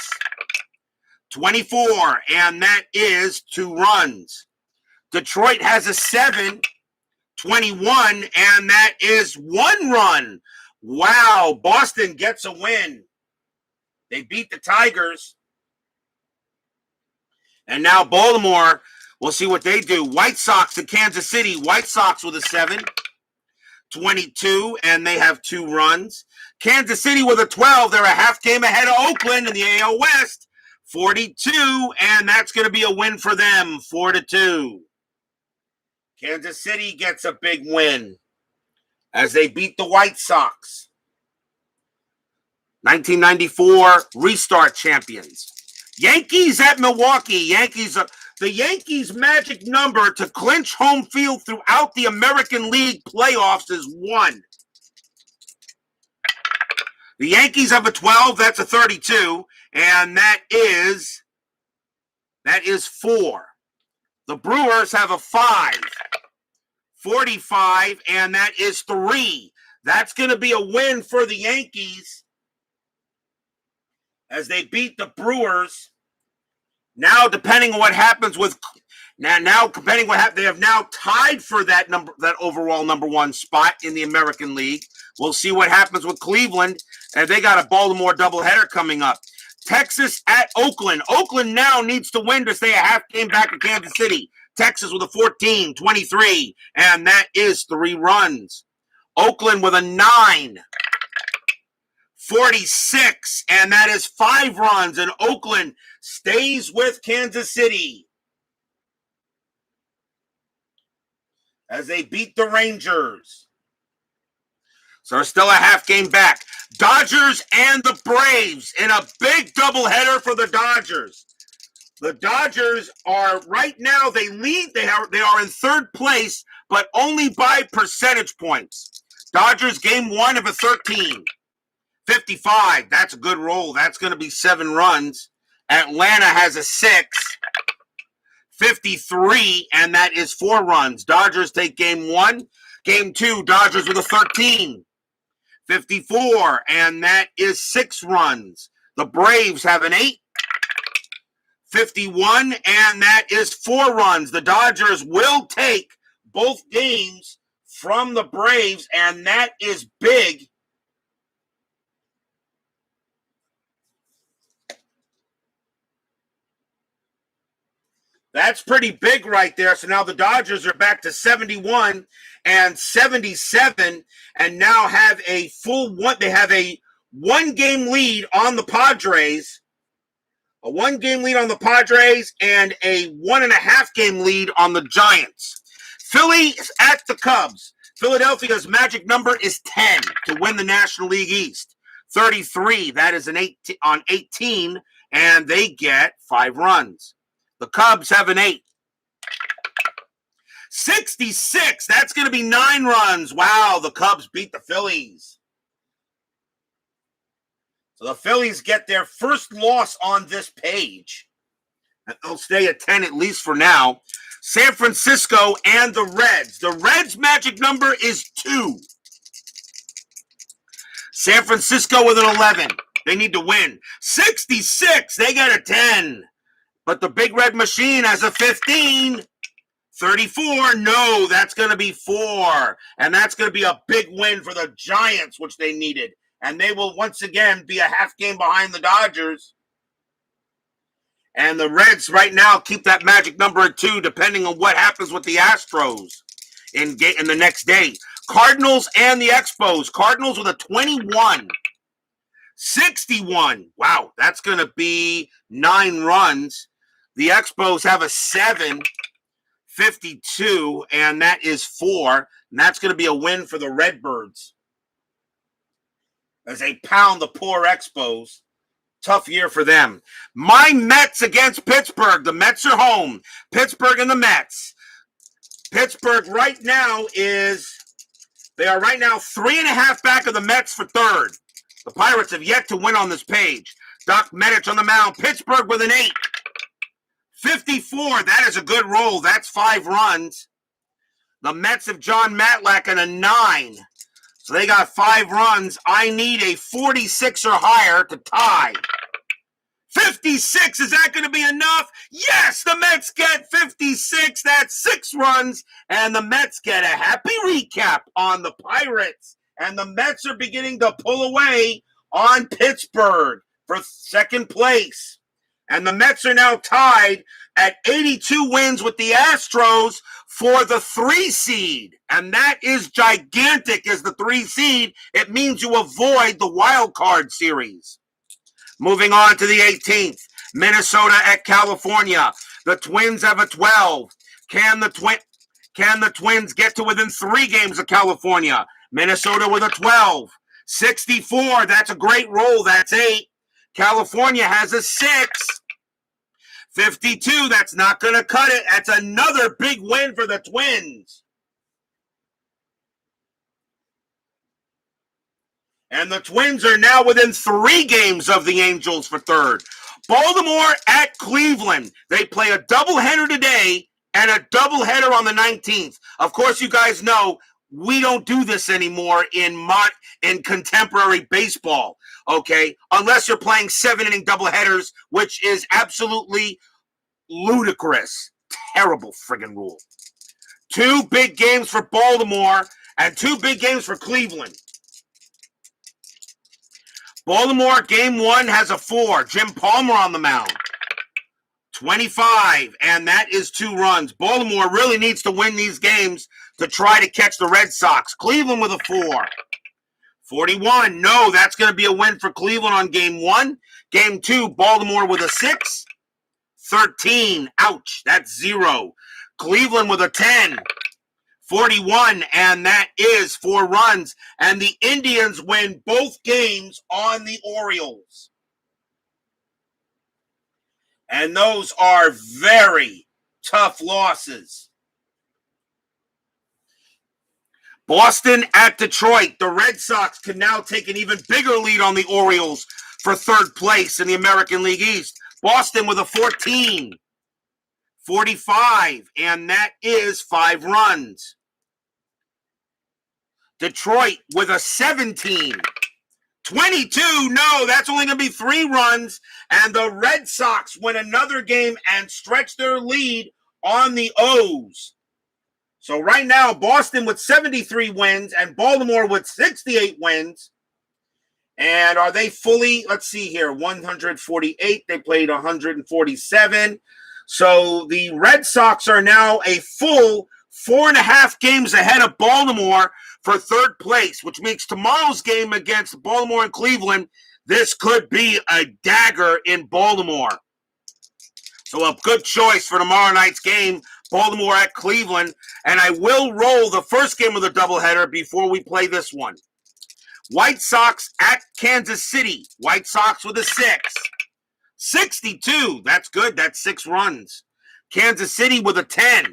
24, and that is 2 runs. Detroit has a 7. 21, and that is 1 run. Wow, Boston gets a win. They beat the Tigers. And now Baltimore, we'll see what they do. White Sox at Kansas City. White Sox with a 7. 22, and they have 2 runs. Kansas City with a 12. They're a half game ahead of Oakland in the AL West. 42, and that's going to be a win for them. 4-2. Kansas City gets a big win as they beat the White Sox. 1994 restart champions. Yankees at Milwaukee. The Yankees' magic number to clinch home field throughout the American League playoffs is 1. The Yankees have a 12, that's a 32, and that is 4. The Brewers have a 5, 45, and that is 3. That's going to be a win for the Yankees as they beat the Brewers. Now, depending on what happens with they have now tied for that overall number 1 spot in the American League. We'll see what happens with Cleveland, and they got a Baltimore doubleheader coming up. Texas at Oakland. Oakland now needs to win to stay a half game back of Kansas City. Texas with a 14, 23, and that is 3 runs. Oakland with a 9, 46, and that is 5 runs, and Oakland stays with Kansas City as they beat the Rangers. So they're still a half game back. Dodgers and the Braves in a big doubleheader for the Dodgers. The Dodgers are right now, they lead. They are in 3rd place, but only by percentage points. Dodgers game 1 of a 13. 55. That's a good roll. That's going to be 7 runs. Atlanta has a 6. 53, and that is 4 runs. Dodgers take game 1. Game 2, Dodgers with a 13. 54, and that is 6 runs. The Braves have an 8. 51, and that is 4 runs. The Dodgers will take both games from the Braves, and that is big. That's pretty big right there. So now the Dodgers are back to 71 and 77 and now have a full one. They have a 1-game lead on the Padres, a 1-game lead on the Padres, and a 1.5-game lead on the Giants. Philly at the Cubs. Philadelphia's magic number is 10 to win the National League East. 33, that is an 18, and they get 5 runs. The Cubs have an 8. 66, that's going to be 9 runs. Wow, the Cubs beat the Phillies. So the Phillies get their first loss on this page. And they'll stay at 10 at least for now. San Francisco and the Reds. The Reds' magic number is 2. San Francisco with an 11. They need to win. 66, they get a 10. But the Big Red Machine has a 15. 34, no, that's going to be 4. And that's going to be a big win for the Giants, which they needed. And they will once again be a half game behind the Dodgers. And the Reds right now keep that magic number at 2, depending on what happens with the Astros in the next day. Cardinals and the Expos. Cardinals with a 21. 61. Wow, that's going to be 9 runs. The Expos have a 7. 52, and that is 4. And that's going to be a win for the Redbirds as they pound the poor Expos. Tough year for them. My Mets against Pittsburgh. The Mets are home. Pittsburgh and the Mets. Pittsburgh right now they are right now 3.5 back of the Mets for 3rd. The Pirates have yet to win on this page. Doc Medich on the mound. Pittsburgh with an 8. 54, that is a good roll. That's 5 runs. The Mets have John Matlack and a 9. So they got 5 runs. I need a 46 or higher to tie. 56, is that going to be enough? Yes, the Mets get 56. That's 6 runs. And the Mets get a happy recap on the Pirates. And the Mets are beginning to pull away on Pittsburgh for second place. And the Mets are now tied at 82 wins with the Astros for the 3 seed. And that is gigantic as the 3 seed. It means you avoid the wild card series. Moving on to the 18th, Minnesota at California. The Twins have a 12. Can the Twins get to within 3 games of California? Minnesota with a 12. 64, that's a great roll. That's 8. California has a 6. 52, that's not going to cut it. That's another big win for the Twins. And the Twins are now within 3 games of the Angels for third. Baltimore at Cleveland. They play a doubleheader today and a doubleheader on the 19th. Of course, you guys know we don't do this anymore in contemporary baseball, okay? Unless you're playing 7-inning doubleheaders, which is absolutely ludicrous. Terrible friggin' rule. 2 big games for Baltimore and 2 big games for Cleveland. Baltimore, game 1 has a 4. Jim Palmer on the mound. 25, and that is 2 runs. Baltimore really needs to win these games to try to catch the Red Sox. Cleveland with a 4. 41, no, that's going to be a win for Cleveland on game 1. Game 2, Baltimore with a 6. 13, ouch, that's 0. Cleveland with a 10. 41, and that is 4 runs. And the Indians win both games on the Orioles. And those are very tough losses. Boston at Detroit. The Red Sox can now take an even bigger lead on the Orioles for third place in the American League East. Boston with a 14. 45, and that is 5 runs. Detroit with a 17. 22, no, that's only going to be 3 runs. And the Red Sox win another game and stretch their lead on the O's. So right now, Boston with 73 wins and Baltimore with 68 wins. And are they fully, let's see here, 148. They played 147. So the Red Sox are now a full 4.5 games ahead of Baltimore for third place, which makes tomorrow's game against Baltimore and Cleveland, this could be a dagger in Baltimore. So a good choice for tomorrow night's game, Baltimore at Cleveland. And I will roll the first game of the doubleheader before we play this one. White Sox at Kansas City. White Sox with a 6. 62, that's good. That's 6 runs. Kansas City with a 10.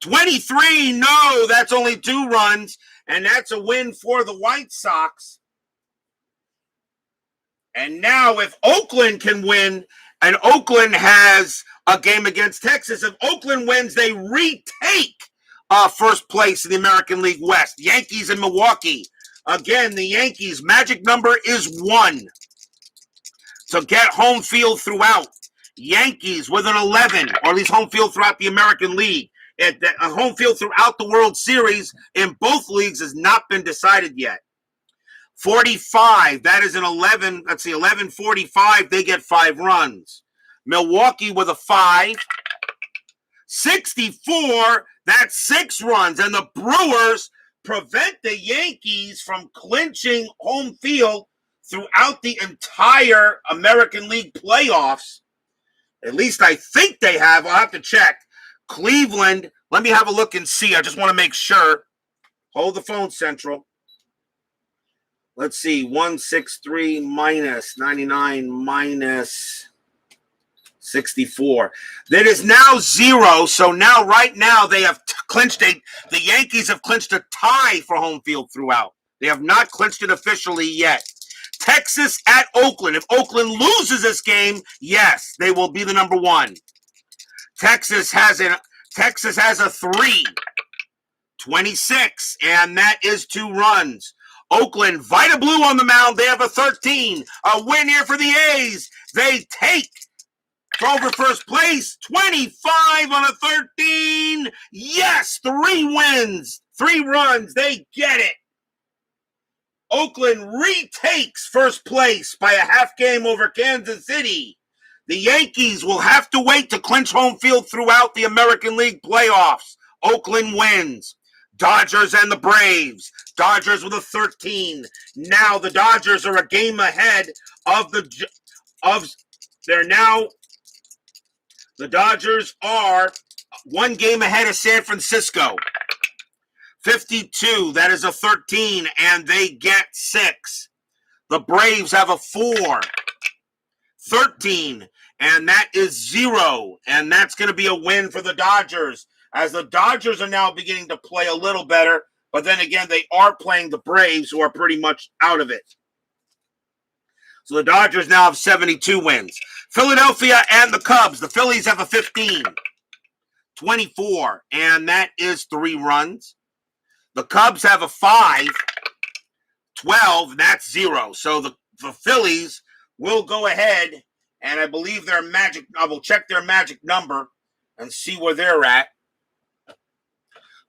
23, no, that's only 2 runs, and that's a win for the White Sox. And now if Oakland can win, and Oakland has a game against Texas, if Oakland wins, they retake first place in the American League West. Yankees and Milwaukee. Again, the Yankees' magic number is 1. So get home field throughout. Yankees with an 11, or at least home field throughout the American League. A home field throughout the World Series in both leagues has not been decided yet. 45, that is an 11. Let's see, 11:45, they get 5 runs. Milwaukee with a 5. 64, that's 6 runs. And the Brewers prevent the Yankees from clinching home field throughout the entire American League playoffs. At least I think they have. I'll have to check. Cleveland, let me have a look and see. I just want to make sure. Hold the phone, Central. Let's see. 163 minus 99 minus 64. That is now 0. So now, right now, they have clinched the Yankees have clinched a tie for home field throughout. They have not clinched it officially yet. Texas at Oakland. If Oakland loses this game, yes, they will be the number 1. Texas has a 3. 26, and that is 2 runs. Oakland, Vita Blue on the mound. They have a 13. A win here for the A's. They take over first place. 25 on a 13. Yes, 3 wins, 3 runs. They get it. Oakland retakes first place by a half game over Kansas City. The Yankees will have to wait to clinch home field throughout the American League playoffs. Oakland wins. Dodgers and the Braves. Dodgers with a 13. Now the Dodgers are a game ahead the Dodgers are 1 game ahead of San Francisco. 52, that is a 13, and they get 6. The Braves have a 4. 13, and that is 0, and that's going to be a win for the Dodgers, as the Dodgers are now beginning to play a little better, but then again, they are playing the Braves, who are pretty much out of it. So the Dodgers now have 72 wins. Philadelphia and the Cubs. The Phillies have a 15. 24, and that is 3 runs. The Cubs have a 5. 12, that's 0. So the Phillies will go ahead, and I believe I will check their magic number and see where they're at.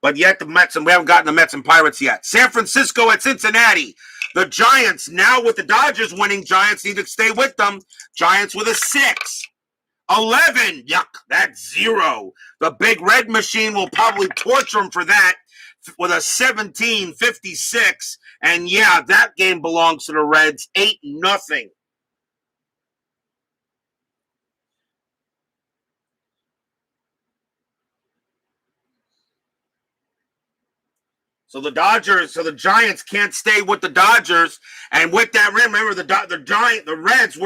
But yet the Mets, and we haven't gotten the Mets and Pirates yet. San Francisco at Cincinnati. The Giants, now with the Dodgers winning, Giants need to stay with them. Giants with a 6. 11, yuck, that's 0. The Big Red Machine will probably torture them for that with a 17-56. And yeah, that game belongs to the Reds. 8-0. So the Giants can't stay with the Dodgers, and with that, remember the Reds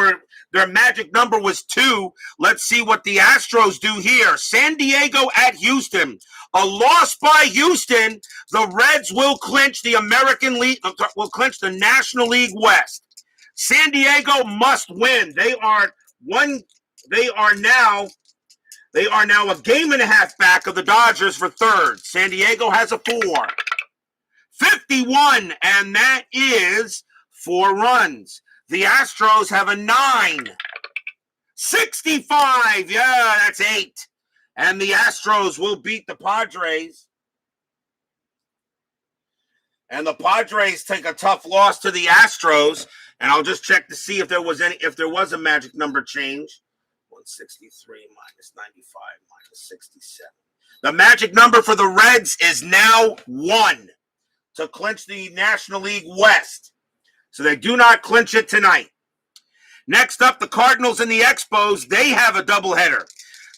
their magic number was 2. Let's see what the Astros do here. San Diego at Houston. A loss by Houston, the Reds will clinch the National League West. San Diego must win. They are now a game and a half back of the Dodgers for 3rd. San Diego has a 4. 51, and that is 4 runs. The Astros have a 9. 65, yeah, that's 8. And the Astros will beat the Padres. And the Padres take a tough loss to the Astros. And I'll just check to see if there was a magic number change. 163 minus 95 minus 67. The magic number for the Reds is now 1. To clinch the National League West. So they do not clinch it tonight. Next up, the Cardinals and the Expos. They have a doubleheader.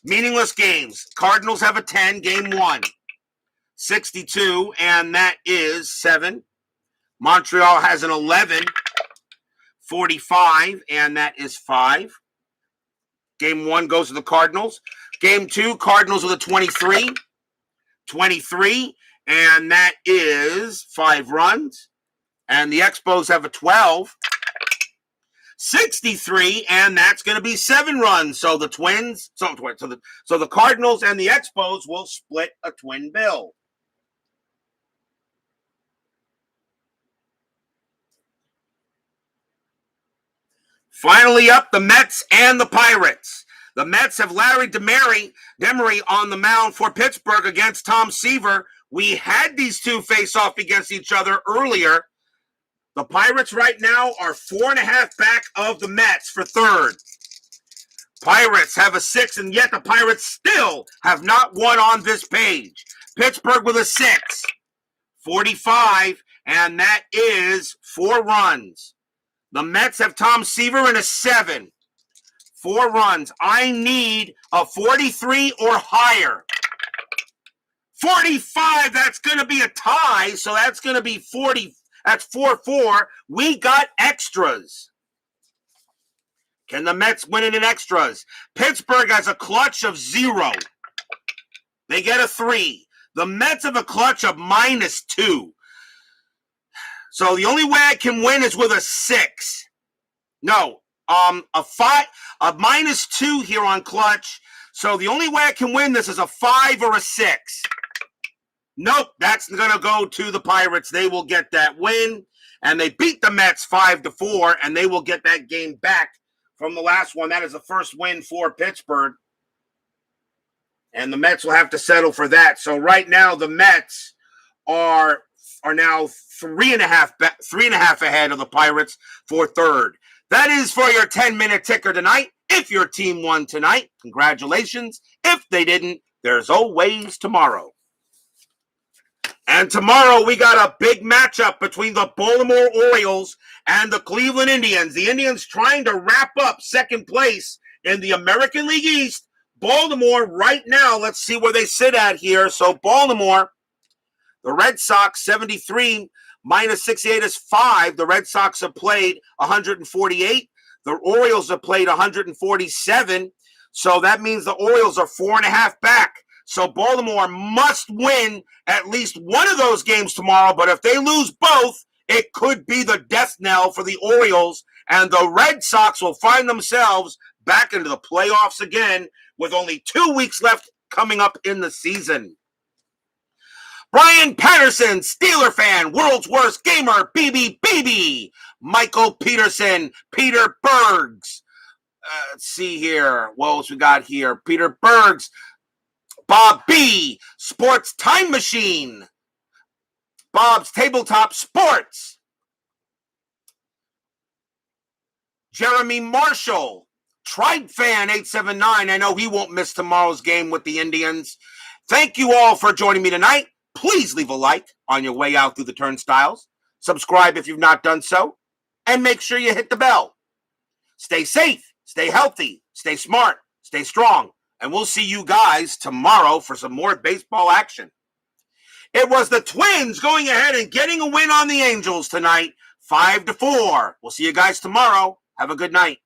Meaningless games. Cardinals have a 10, game 1. 62, and that is 7. Montreal has an 11. 45, and that is 5. Game 1 goes to the Cardinals. Game 2, Cardinals with a 23. 23. And that is 5 runs. And the Expos have a 12. 63, and that's going to be 7 runs. So the Cardinals and the Expos will split a twin bill. Finally up, the Mets and the Pirates. The Mets have Larry Demery on the mound for Pittsburgh against Tom Seaver. We had these two face off against each other earlier. The Pirates right now are 4.5 back of the Mets for 3rd. Pirates have a 6, and yet the Pirates still have not won on this page. Pittsburgh with a 6. 45, and that is 4 runs. The Mets have Tom Seaver in a 7. 4 runs. I need a 43 or higher. 45, that's going to be a tie, so that's going to be 40. That's 4-4. We got extras. Can the Mets win it in extras? Pittsburgh has a clutch of 0. They get a 3. The Mets have a clutch of -2. So the only way I can win is with a 6. No, a -2 here on clutch. So the only way I can win this is a 5 or a 6. Nope, that's going to go to the Pirates. They will get that win. And they beat the Mets 5-4, and they will get that game back from the last one. That is the first win for Pittsburgh. And the Mets will have to settle for that. So right now, the Mets are now 3.5 ahead of the Pirates for third. That is for your 10-minute ticker tonight. If your team won tonight, congratulations. If they didn't, there's always tomorrow. And tomorrow we got a big matchup between the Baltimore Orioles and the Cleveland Indians. The Indians trying to wrap up second place in the American League East. Baltimore right now, let's see where they sit at here. So Baltimore, the Red Sox, 73 minus 68 is 5. The Red Sox have played 148. The Orioles have played 147. So that means the Orioles are 4.5 back. So Baltimore must win at least one of those games tomorrow. But if they lose both, it could be the death knell for the Orioles. And the Red Sox will find themselves back into the playoffs again with only 2 weeks left coming up in the season. Brian Patterson, Steeler fan, world's worst gamer, BB. Michael Peterson, Peter Bergs. Let's see here. What else we got here? Peter Bergs. Bob B. Sports Time Machine. Bob's Tabletop Sports. Jeremy Marshall. Tribe Fan 879. I know he won't miss tomorrow's game with the Indians. Thank you all for joining me tonight. Please leave a like on your way out through the turnstiles. Subscribe if you've not done so. And make sure you hit the bell. Stay safe, stay healthy, stay smart, stay strong. And we'll see you guys tomorrow for some more baseball action. It was the Twins going ahead and getting a win on the Angels tonight, 5-4. We'll see you guys tomorrow. Have a good night.